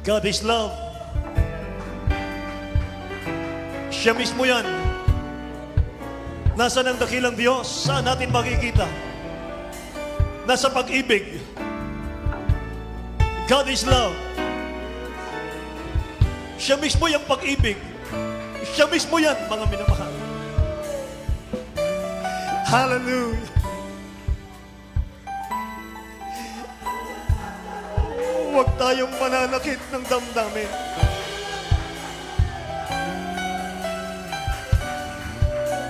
God is love. Siya mismo yan. Nasaan ang dakilang Diyos? Saan natin makikita? Nasa pag-ibig. God is love. Siya mismo yung pag-ibig. Siya mismo yan, mga minamahal. Hallelujah. Huwag tayong mananakit ng damdamin.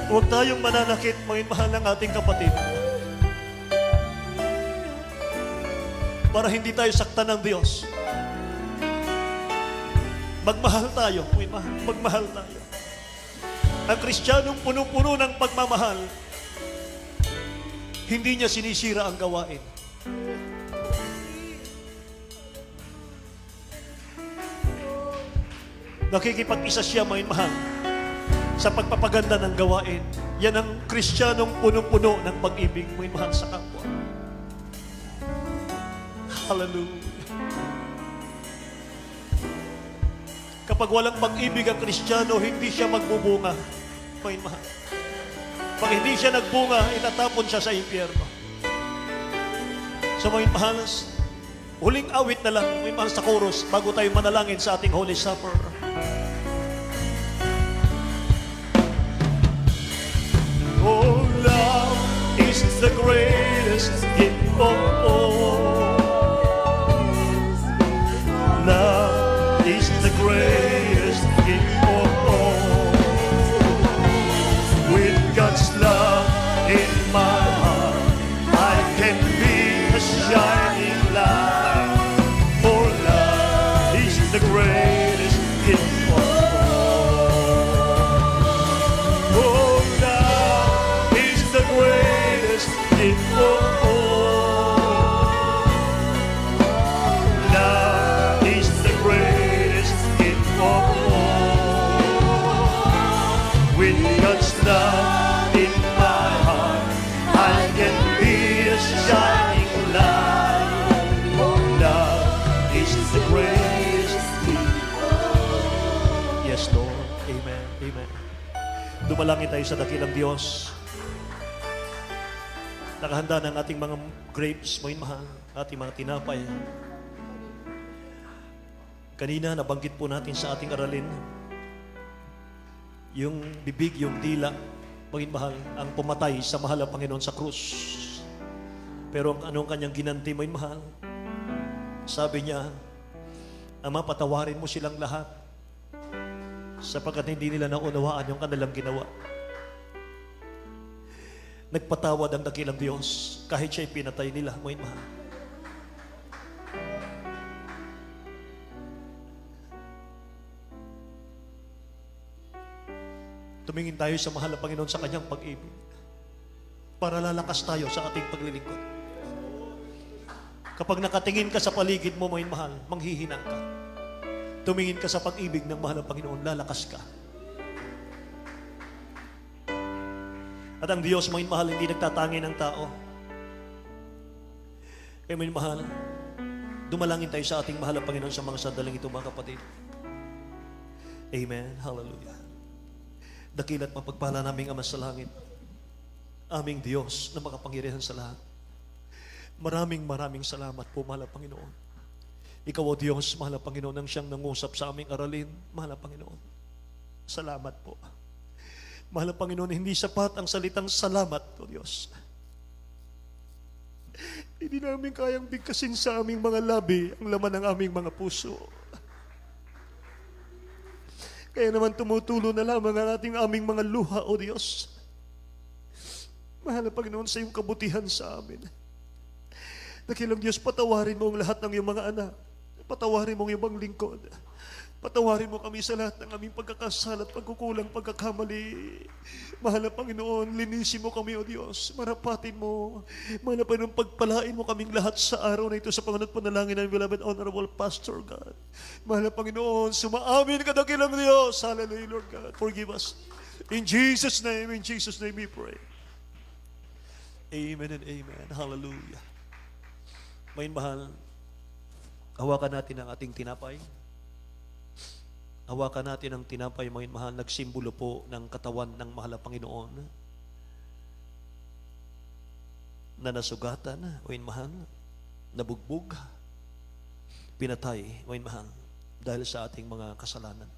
Huwag tayong mananakit, mga mahal ng ating kapatid. Para hindi tayo saktan ng Diyos. Magmahal tayo, mga mahal. Magmahal tayo. Ang Kristiyanong puno-puno ng pagmamahal, hindi niya sinisira ang gawain. Nakikipag-isa siya, mga mahal, sa pagpapaganda ng gawain. Yan ang Kristiyanong punong-puno ng pag-ibig, mga mahal, sa kapwa. Hallelujah. Kapag walang pag-ibig ang Kristiyano, hindi siya magbubunga, mga mahal. Pag hindi siya nagbunga, itatapon siya sa impyerno. So, mga mahal, huling awit na lang, mga mahal, sa chorus, bago tayo manalangin sa ating Holy Supper. Oh, love is the greatest gift of all. Love is the greatest gift of all. With God's love in my heart, I can be a shining light. For love is the greatest gift of all. Oh, love is the greatest gift of all. Love is the greatest gift of all. With God's love in my heart, I can be a shining light. Love is the greatest gift of all. Yes, Lord. Amen. Amen. Dumalangin tayo sa dakilang Diyos. Nakahanda ng ating mga grapes, mga mahal, ating mga tinapay. Kanina, nabanggit po natin sa ating aralin, yung bibig, yung dila, mga mahal, ang pumatay sa mahal na Panginoon sa krus. Pero anong kanyang ginanti, mga mahal? Sabi niya, Ama, patawarin mo silang lahat sapagkat hindi nila naunawaan yung kanilang ginawa. Nagpatawad ang dakilang Diyos kahit siya'y pinatay nila, mga mahal. Tumingin tayo sa mahal na Panginoon sa kanyang pag-ibig para lalakas tayo sa ating paglilingkod. Kapag nakatingin ka sa paligid mo, mga mahal, manghihinang ka. Tumingin ka sa pag-ibig ng mahal na Panginoon, lalakas ka. At ang Diyos, mga mahal, hindi nagtatangi ng tao. Kaya mga mahal, dumalangin tayo sa ating mahal na Panginoon sa mga sandaling ito, mga kapatid. Amen. Hallelujah. Dakila't mapagpala naming Ama sa langit, aming Diyos na makapangyarihan sa lahat. Maraming salamat po, mahal na Panginoon. Ikaw o Diyos, mahal na Panginoon, ang siyang nangusap sa aming aralin, mahal na Panginoon. Salamat po. Mahal na Panginoon, hindi sapat ang salitang salamat, O Diyos. Hindi namin kayang bigkasin sa aming mga labi ang laman ng aming mga puso. Kaya naman tumutulo na lamang ang ating aming mga luha, O Diyos. Mahal na Panginoon, sa iyong kabutihan sa amin. Dakilang Diyos, patawarin mo ang lahat ng iyong mga anak. Patawarin mo ang iyong mga lingkod. Patawarin mo kami sa lahat ng aming pagkakasala at pagkukulang, pagkakamali. Mahal na Panginoon, linisin mo kami, O Diyos. Marapatin mo. Mahal na Panginoon, pagpalain mo kaming lahat sa araw na ito sa Panginoon at panalangin ng beloved Honorable Pastor God. Mahal na Panginoon, sumaamin ka dakilang Diyos. Hallelujah, Lord God. Forgive us. In Jesus' name we pray. Amen and amen. Hallelujah. May mahal, hawakan natin ang ating tinapay. Hawakan natin ang tinapay, mga mahal, nagsimbolo po ng katawan ng mahal na Panginoon na nasugatan, mga mahal, nabugbog, pinatay, mga mahal, dahil sa ating mga kasalanan.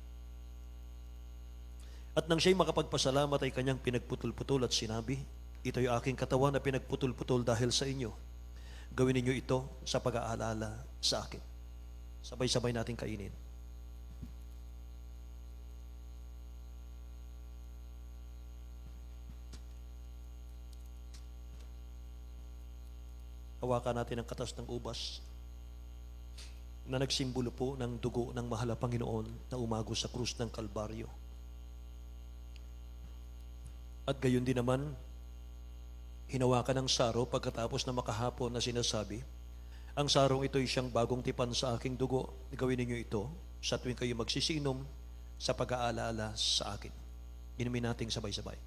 At nang siya'y makapagpasalamat ay kanyang pinagputol-putol at sinabi, ito'y aking katawan na pinagputol-putol dahil sa inyo. Gawin ninyo ito sa pag-aalala sa akin. Sabay-sabay natin kainin. Hawakan natin ang katas ng ubas na nagsimbolo po ng dugo ng mahal na Panginoon na umago sa krus ng Kalbaryo. At gayon din naman, hinawakan ng saro pagkatapos na makahapon na sinasabi, ang sarong ito'y siyang bagong tipan sa aking dugo. Gawin ninyo ito sa tuwing kayo magsisinom sa pag-aalala sa akin. Inumin natin sabay-sabay.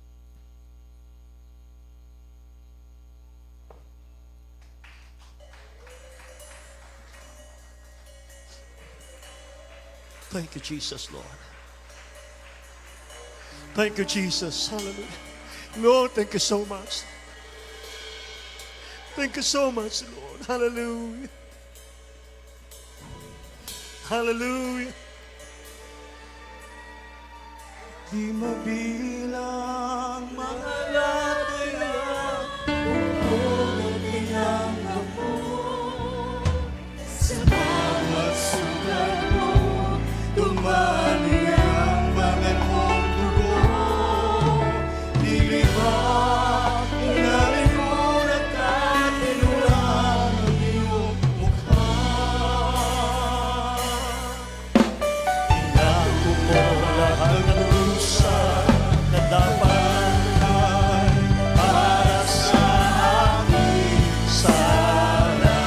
Thank you, Jesus, Lord. Thank you, Jesus. Hallelujah. Lord, thank you so much. Thank you so much, Lord. Hallelujah. Hallelujah. Di mabilang mga lataya, bukod at iyang apo, sa bawat sugat mo, tumali ang bangal mong dugo. Nilibak, inalimot at tinulang ang iyong mukha. Inako mo lahat ng lusa na dapat ay para sa aking sala.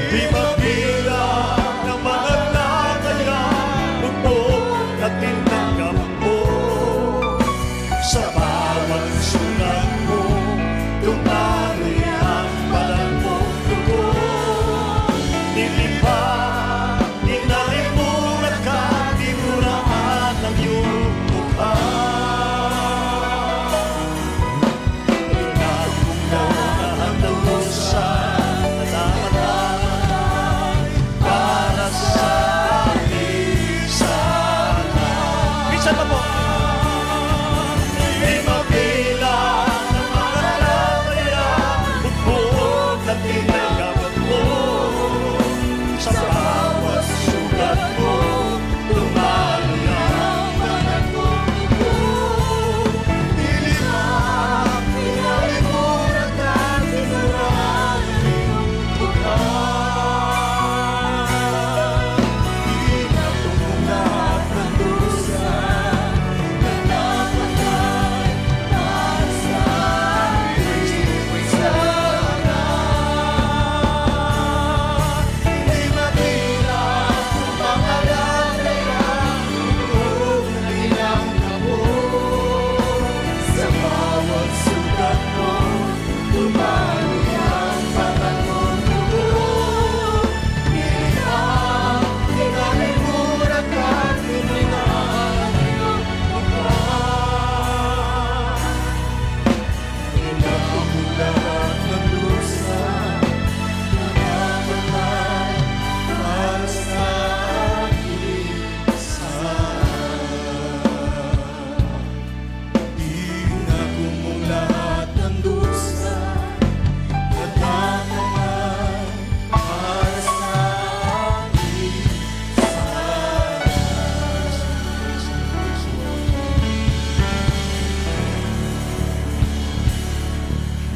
Di mabilang ng mga lataya, bukod at tinanggap mo. Sa bawat sulat mo, tumali ang balang mong dugo. Nilipad, inalimulat ka, tinuraan ang iyong mukha. Inako mo lahat ng lusa na dapat ay para sa aking sala. Minsan pa po. Di mabilang ng mga lataya, bukod at tinanggap mo. Sa bawat sugat mo, tumali ang banal mong dugo. Nilibak, inalimulat at tinuraan ang iyong mukha. Inako mo lahat ng lusa na dapat ay para sa aking sala. Di mabilang ang mga lataya, bukod at tinanggap mo. Sa bawat sugat mo, tumali ang banal mong dugo. Nilibak, inalimulat at tinuraan ang iyong mukha. Inako mo lahat ng lusa na dapat ay para sa aking sala. Inako mo lahat ng lusa na dapat ay para sa aking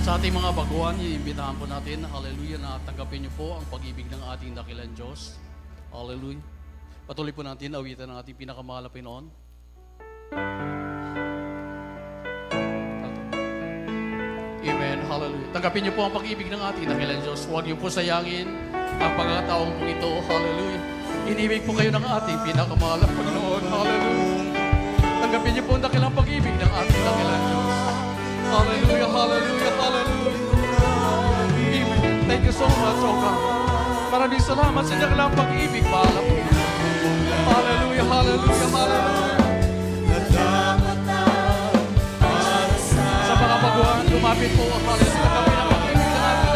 Sa ating mga baguhan, iimbitahan po natin, hallelujah, na tanggapin niyo po ang pag-ibig ng ating dakilang Diyos. Hallelujah. Patuloy po natin awitan ng ating pinakamahal na Pinoon. Amen. Hallelujah. Tanggapin niyo po ang pag-ibig ng ating dakilang Diyos. Huwag niyo po sayangin ang pagkakataong po ito. Hallelujah. Inibig po kayo ng ating pinakamahal na Panginoon. Hallelujah. Tanggapin niyo po ang dakilang pag-ibig ng ating dakilang Diyos. Maraming salamat sa dakilang pag-ibig, Panginoon. Hallelujah, hallelujah, hallelujah. Sa mga baguhan, lumapit po, hallelujah, kami na pag-ibig na natin.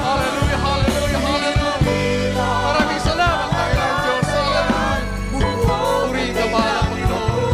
Hallelujah, hallelujah, hallelujah. Maraming salamat, dakilang Diyos. Hallelujah. Purihin ka, Panginoon.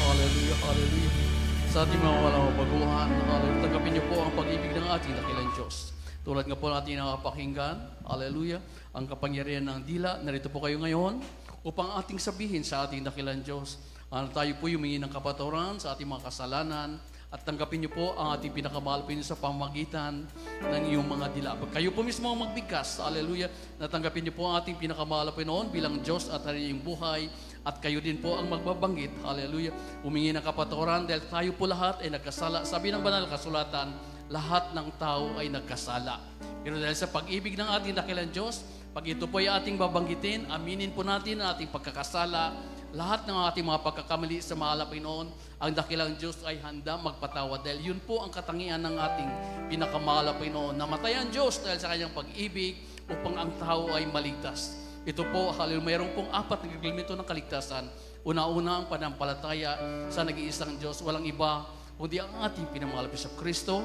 Hallelujah, hallelujah. Sa ating mga walang baguhan, tanggapin niyo po ang pag-ibig ng ating dakilang Diyos. Tulad nga po natin nakapakinggan, hallelujah, ang kapangyarihan ng dila, narito po kayo ngayon upang ating sabihin sa ating dakilang Diyos. Tayo po humingi ng kapatawaran sa ating mga kasalanan at tanggapin niyo po ang ating pinakamahal po sa pamagitan ng iyong mga dila. Kayo po mismo ang magbigkas, hallelujah, natanggapin niyo po ang ating pinakamahal po bilang Diyos at iyong buhay. At kayo din po ang magbabanggit, hallelujah, humingi ng kapatawaran dahil tayo po lahat ay nagkasala. Sabi ng banal kasulatan, lahat ng tao ay nagkasala. Pero dahil sa pag-ibig ng ating dakilang Diyos, pag ito po ay ating babanggitin, aminin po natin ang ating pagkakasala, lahat ng ating mga pagkakamali sa mahal na Panginoon, ang dakilang Diyos ay handa magpatawad dahil yun po ang katangian ng ating pinakamahal na Panginoon. Namatay ang Diyos dahil sa kanyang pag-ibig upang ang tao ay maligtas. Ito po, hallelujah, mayroong pong 4 na reglamento ng kaligtasan. Una-una ang panampalataya sa nag-iisang Diyos. Walang iba, kundi ang ating pinamahal sa Kristo.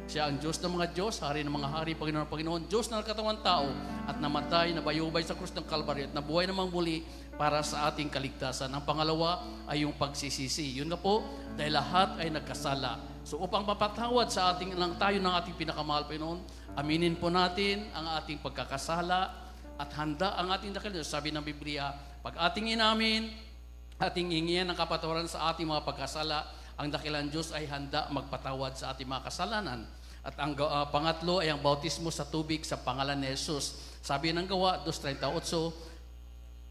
Siya ang Diyos ng mga Diyos, Hari ng mga Hari, Panginoon ng Panginoon, Diyos na nagkatawang tao at namatay, nabayubay sa krus ng Kalbaryo at nabuhay namang muli para sa ating kaligtasan. Ang pangalawa ay yung pagsisisi. Yun nga po, dahil lahat ay nagkasala. So upang mapatawad sa ating ng tayo ng ating pinakamahal Panginoon, aminin po natin ang ating pagkakasala at handa ang ating dakilang Diyos. Sabi ng Biblia, pag ating inamin, ating hingian ng kapatawaran sa ating mga pagkasala, ang dakilang Diyos ay handa magpatawad sa ating mga kasalanan. At ang pangatlo ay ang bautismo sa tubig sa pangalan ni Jesus. Sabi ng Gawa 2:38,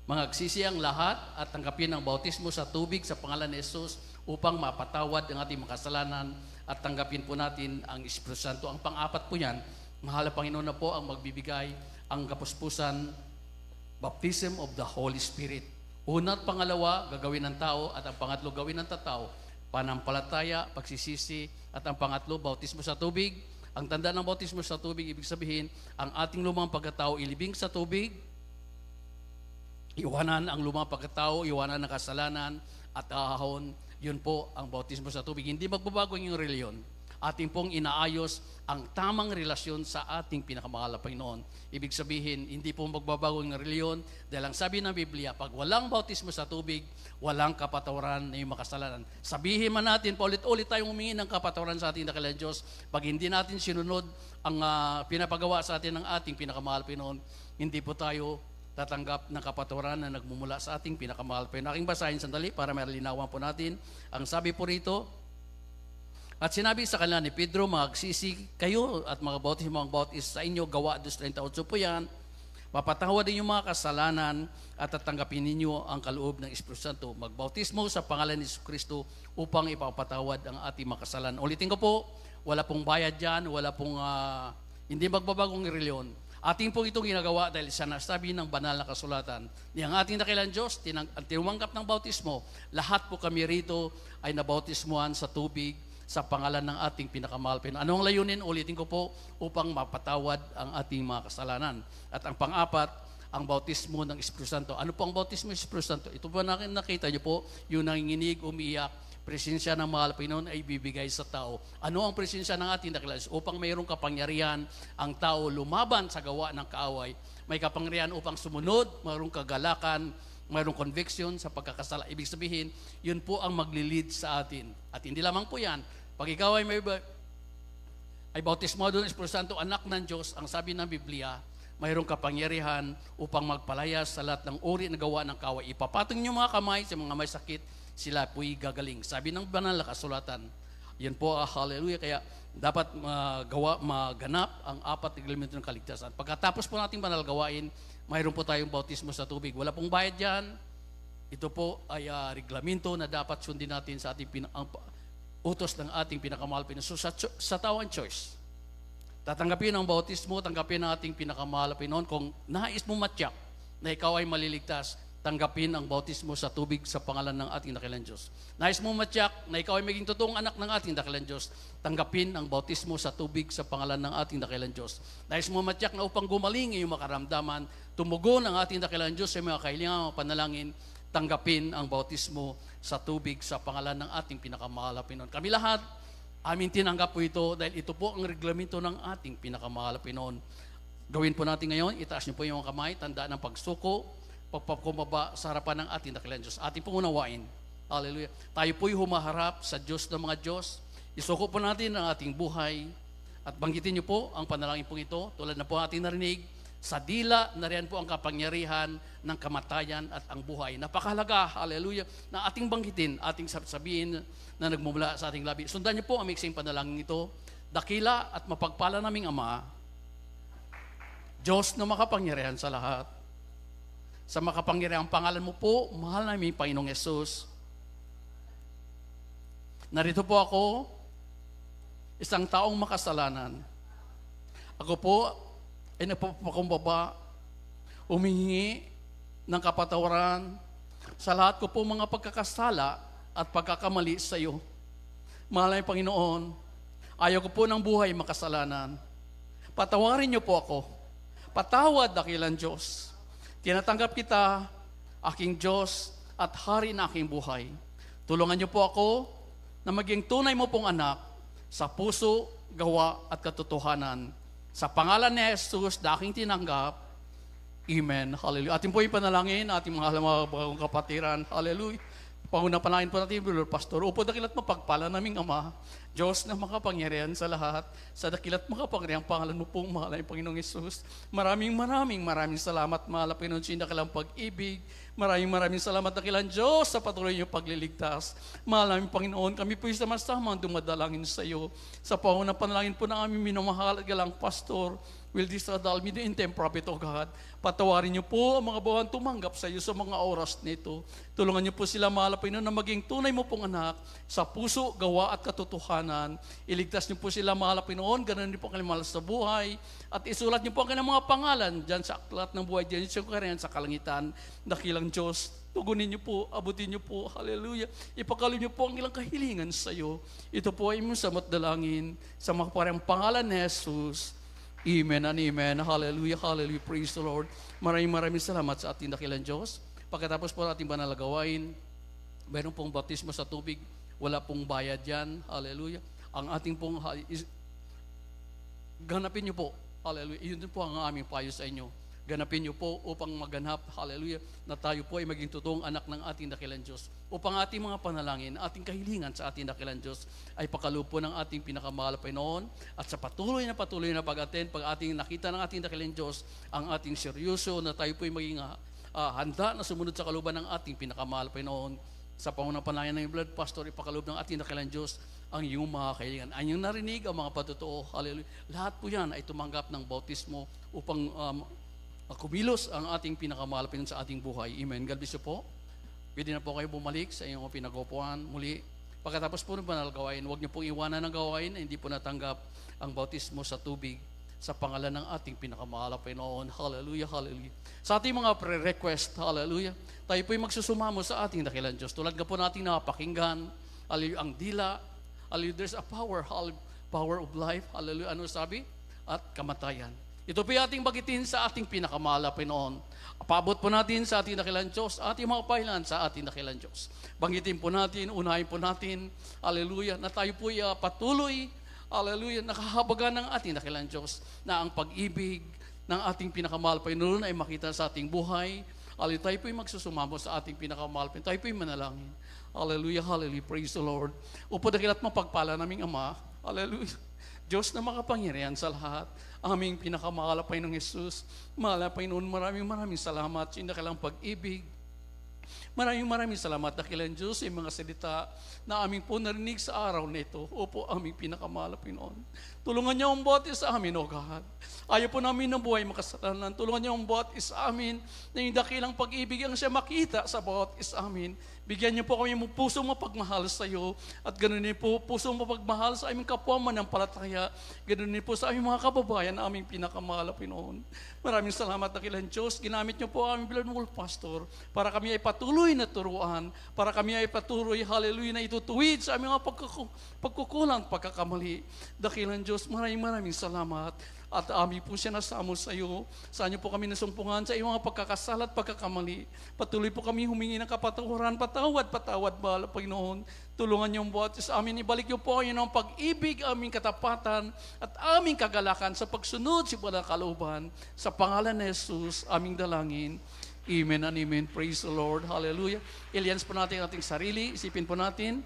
mangagsisi ang lahat at tanggapin ang bautismo sa tubig sa pangalan ni Jesus upang mapatawad ang ating mga kasalanan at tanggapin po natin ang Espiritu Santo. Ang pang-apat po yan, mahal na Panginoon na po ang magbibigay ang kapuspusan, baptism of the Holy Spirit. Una at pangalawa, gagawin ng tao, at ang pangatlo, gawin ng tatao, panampalataya, pagsisisi, at ang pangatlo, bautismo sa tubig. Ang tanda ng bautismo sa tubig, ibig sabihin, ang ating lumang pagkatao ilibing sa tubig, iwanan ang lumang pagkatao, iwanan ang kasalanan, at ahahon, yun po ang bautismo sa tubig. Hindi magbabago yung reliyon. Ating pong inaayos ang tamang relasyon sa ating pinakamahal na Panginoon. Ibig sabihin, hindi po magbabago ng reliyon dahil ang sabi ng Biblia, pag walang bautismo sa tubig, walang kapatawaran na yung makasalanan. Sabihin man natin, paulit-ulit tayong humingi ng kapatawaran sa ating dakilang Diyos. Pag hindi natin sinunod ang pinapagawa sa atin ng ating pinakamahal Panginoon, hindi po tayo tatanggap ng kapatawaran na nagmumula sa ating pinakamahal Panginoon. Aking basahin sandali para malinawan po natin. Ang sabi po rito, at sinabi sa kanila ni Pedro, magsisi kayo at mga bautis sa inyo, Gawa 2:38 po yan. Mapatawad din yung mga kasalanan at tatanggapin ninyo ang kaloob ng Espiritu Santo. Magbautismo sa pangalan ni Kristo upang ipapatawad ang ating mga kasalanan. Ulitin ko po, wala pong bayad dyan, wala pong, hindi magbabagong reliyon. Ating po itong ginagawa dahil sa nasabi ng banal na kasulatan. Niyang ating dakilang Diyos, tinumanggap ng bautismo, lahat po kami rito ay nabautismuhan sa tubig sa pangalan ng ating pinakamahal. Ano ang layunin? Ulitin ko po, upang mapatawad ang ating mga kasalanan. At ang pang-apat, ang bautismo ng Espiritu Santo. Ano po ang bautismo ng Espiritu Santo? Ito po nakita niyo po, yung nanginginig, umiiyak, presensya ng mahal Panginoon ay bibigay sa tao. Ano ang presensya ng ating dakilang Diyos? Upang mayroong kapangyarihan ang tao lumaban sa gawa ng kaaway. May kapangyarihan upang sumunod, mayroong kagalakan, mayroong conviction sa pagkakasala. Ibig sabihin, yun po ang maglilid sa atin. At hindi lamang po yan. Pag ikaw ay bautismo doon, Espiritu Santo, anak ng Diyos, ang sabi ng Biblia, mayroong kapangyarihan upang magpalayas sa lahat ng uri na gawa ng kaaway. Ipapatong niyo mga kamay sa mga may sakit, sila po'y gagaling. Sabi ng banal na kasulatan, yan po, hallelujah, kaya dapat maganap ang 4 reglamento ng kaligtasan. Pagkatapos po nating banal gawain, mayroon po tayong bautismo sa tubig. Wala pong bayad dyan. Ito po ay reglamento na dapat sundin natin sa ating utos ng ating pinakamahal Panginoon. So sa tao ang choice. Tatanggapin ang bautismo, tanggapin ang ating pinakamahal Panginoon. Kung nais mo matyak na ikaw ay maliligtas, tanggapin ang bautismo sa tubig sa pangalan ng ating dakilang Diyos. Nais mo matyak na ikaw ay maging totoong anak ng ating dakilang Diyos, tanggapin ang bautismo sa tubig sa pangalan ng ating dakilang Diyos. Nais mo matyak na upang gumaling iyong makaramdaman, tumugon ang ating dakilang Diyos sa mga kahilingan, mga panalangin, tanggapin ang bautismo sa tubig sa pangalan ng ating pinakamahal na Panginoon. Kami lahat, amin tinanggap po ito dahil ito po ang reglamento ng ating pinakamahal na Panginoon. Gawin po natin ngayon, itaas niyo po yung kamay, tandaan ng pagsuko, pagpakumaba sa harapan ng ating dakilang Diyos. Ating pong unawain. Hallelujah. Tayo po'y humaharap sa Diyos ng mga Diyos. Isuko po natin ang ating buhay at banggitin niyo po ang panalangin pong ito. Tulad na po ating narinig, sa dila na riyan po ang kapangyarihan ng kamatayan at ang buhay. Napakahalaga, hallelujah, na ating banggitin, ating sabihin na nagmumula sa ating labi. Sundan niyo po ang miksing panalangin ito. Dakila at mapagpala naming Ama, Diyos na makapangyarihan sa lahat. Sa makapangyarihang pangalan mo po, mahal namin Panginoong Yesus. Narito po ako, isang taong makasalanan. Ako po ay nagpapakumbaba, humihingi ng kapatawaran sa lahat ko po mga pagkakasala at pagkakamali sa iyo. Mahal namin Panginoon, ayaw ko po ng buhay makasalanan. Patawarin niyo po ako. Patawad, dakilang Diyos. Tinatanggap kita, aking Diyos at Hari na aking buhay. Tulungan niyo po ako na maging tunay mo pong anak sa puso, gawa at katotohanan. Sa pangalan ni Jesus na aking tinanggap, Amen. Hallelujah. Ating po ipanalangin, ating mga bagong kapatiran. Hallelujah. Pangunang panalangin po natin, Brother Pastor. Upo dakilat mapagpala naming Ama, Diyos na makapangyarihan sa lahat, sa dakilat makapangyarihan pangalan mo pong mahal ay Panginoong Yesus. Maraming salamat, mahal na Panginoon, sa dakilang pag-ibig. Maraming salamat, dakilang Diyos, sa patuloy niyong pagliligtas. Mahal namin Panginoon, kami po sama-sama dumadalangin sa iyo. Sa pangunang panalangin po ng aming minamahal at galang Pastor, will this adal me the intem prophet of God. Patawarin niyo po ang mga bawang tumanggap sa iyo sa mga oras nito. Tulungan niyo po sila, mahal na Panginoon, na maging tunay mo pong anak sa puso, gawa at katotohanan. Iligtas niyo po sila, mahal na Panginoon, ganun niyo po ang kanilang sa buhay. At isulat niyo po ang kanilang mga pangalan dyan sa aklat ng buhay, dyan sa kariyan sa kalangitan. Dakilang Diyos, tugunin niyo po, abutin niyo po, hallelujah. Ipakalo niyo po ang ilang kahilingan sa iyo. Ito po ay mong samot dalangin sa makaparang pangalan ni Jesus. Amen and amen. Hallelujah, hallelujah. Praise the Lord. Maraming salamat sa ating dakilang Diyos. Pagkatapos po ating banal na gawain, mayroon pong bautismo sa tubig. Wala pong bayad yan. Hallelujah. Ang ating pong ganapin niyo po. Hallelujah. Iyon din po ang aming payo sa inyo. Ganapin niyo po upang maganap, hallelujah, na tayo po ay maging totoong anak ng ating dakilang Diyos. Upang ating mga panalangin, ating kahilingan sa ating dakilang Diyos ay pakalupo ng ating pinakamahal na Panginoon at sa patuloy na pag-attend, pag ating nakita ng ating dakilang Diyos, ang ating seryoso na tayo po ay maging handa na sumunod sa kaluban ng ating pinakamahal na Panginoon. Sa pangunang panalangin ng Blood Pastor, ipakalup ng ating dakilang Diyos ang iyong mga kahilingan. Ang iyong narinig, ang mga patotoo, hallelujah. Lahat po yan ay tumanggap ng bautismo upang kumilos ang ating pinakamahal Panginoon sa ating buhay. Amen. God bless you po. Pwede na po kayo bumalik sa inyong pinag-upuan muli. Pagkatapos po ng banal gawain, huwag niyo pong iwanan ng gawain na hindi po natanggap ang bautismo sa tubig sa pangalan ng ating pinakamahal na Panginoon. Hallelujah, hallelujah. Sa ating mga pre-request, hallelujah, tayo po'y magsusumamo sa ating dakilang Diyos. Tulad nga po natin napakinggan, hallelujah, ang dila, hallelujah, there's a power, power of life, hallelujah, ano sabi? At kamatayan. Ito po ating bagitin sa ating pinakamahal na Panginoon. Paabot po natin sa ating dakilang Diyos, ating mga pailan sa ating dakilang Diyos. Banggitin po natin, unahin po natin, hallelujah, na tayo po patuloy, hallelujah, nakahabagan ng ating dakilang Diyos, na ang pag-ibig ng ating pinakamahal Panginoon ay makita sa ating buhay. Hallelujah, tayo po'y magsusumamo sa ating pinakamahal Panginoon. Tayo po'y manalangin. Hallelujah, hallelujah, praise the Lord. Upo dakilat mapagpala naming Ama, hallelujah, Diyos na makapangyarihan sa lahat, aming pinakamahal na Panginoong Jesus, mahal na Panginoon, maraming salamat sa indakilang pag-ibig. Maraming salamat dakilang Diyos sa mga salita na aming po narinig sa araw na ito. Opo, aming pinakamahal na Panginoon. Tulungan niyo ang bawat isa amin, O God. Ayaw po namin ng buhay makasalanan. Tulungan niyo ang bawat isa amin na yung dakilang pag-ibig ang siya makita sa bawat isa amin. Bigyan niyo po kami ng pusong mapagmahal sa iyo at ganoon din po pusong mapagmahal sa aming kapwa mananampalataya. Ganoon din po sa aming mga kababayan na aming pinakamahal na Panginoon. Maraming salamat dakilang Diyos. Ginamit niyo po aming Bilan Wolf Pastor para kami ay patuloy na turuan, para kami ay patuloy, hallelujah, na itutuwid sa aming mga pagkukulang, pagkakamali. Dakilang Diyos, maraming salamat. At amin po siya nasamo sa iyo. Saan niyo po kami nasumpungan sa iyong mga pagkakasala at pagkakamali. Patuloy po kami humingi ng kapatawaran. Patawad, mahal Panginoon. Tulungan niyo ang bawat sa amin. Ibalik niyo po ang inyong pag-ibig, aming katapatan, at aming kagalakan sa pagsunod sa walang kalooban. Sa pangalan ni Jesus, aming dalangin. Amen and amen. Praise the Lord. Hallelujah. Ilians po natin ating sarili. Isipin po natin.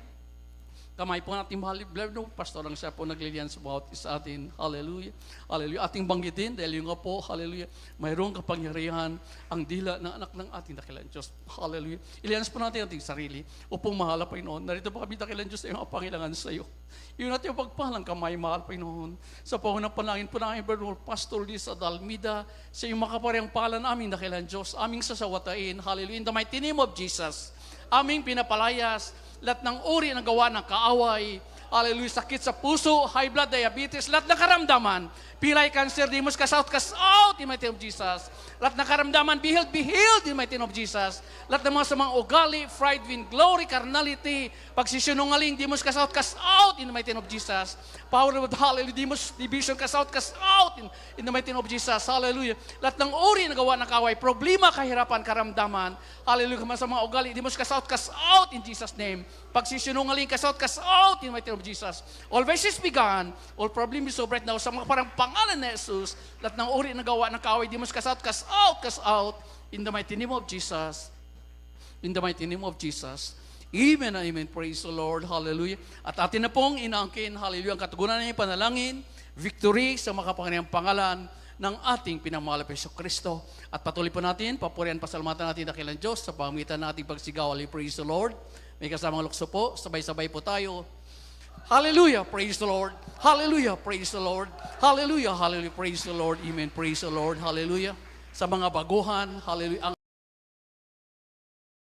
Kamay po natin mahal, no, pastor lang siya po naglilian sa bawat isa atin. Hallelujah. Hallelujah. Ating banggitin, dahil yung nga po, hallelujah, mayroong kapangyarihan ang dila ng anak ng ating dakilang Diyos. Hallelujah. Ilians po natin ating sarili. Upong mahal na Panginoon, narito po kami dakilang Diyos na yung pangilangan sa iyo. Yung natin yung pagpahalang kamay, mahal Panginoon. Sa pangunang panangin po namin, Brother Pastor Lisa Dalmida, sa iyong makaparyang pahalan namin dakilang Diyos, aming sasawatain. Hallelujah. In the mighty name of Jesus, aming pinapalayas, lahat ng uri ng gawa ng kaaway, hallelujah, sakit sa puso, high blood, diabetes, lahat ng karamdaman, pilay, cancer, demons, cast out in the mighty name of Jesus. Lahat ng karamdaman, be healed in the mighty name of Jesus. Lahat ng mga samang ugali, pride, vainglory, carnality, pagsisinungaling, demons, cast out in the mighty name of Jesus. Power of hallelujah, demons, division, cast out in the mighty name of Jesus. Hallelujah. Lahat ng uri ng gawa ng kaaway, problema, kahirapan, karamdaman, hallelujah, mga samang ugali, demons, cast out in Jesus' name. Pagsisinungaling, cast out in the mighty name of Jesus. All vices begun, all problems is over right now, sa mga parang pangalan ni Jesus, lahat ng uri ng gawa ng kaaway, demons, cast out, in the mighty name of Jesus. In the mighty name of Jesus. Amen and amen. Praise the Lord. Hallelujah. At atin na pong inaangkin, hallelujah, ang katugunan ng panalangin, victory sa makapangyarihang pangalan ng ating pinamahal na Hesus Kristo. At patuloy po natin, papurihan, pasalamatan natin dakilang Diyos sa pamamagitan ng ating pagsigaw. Hallelujah. Praise the Lord. May kasamang lukso po, sabay-sabay po tayo. Hallelujah, praise the Lord. Hallelujah, praise the Lord. Hallelujah, hallelujah, praise the Lord. Amen, praise the Lord. Hallelujah. Sa mga baguhan, hallelujah.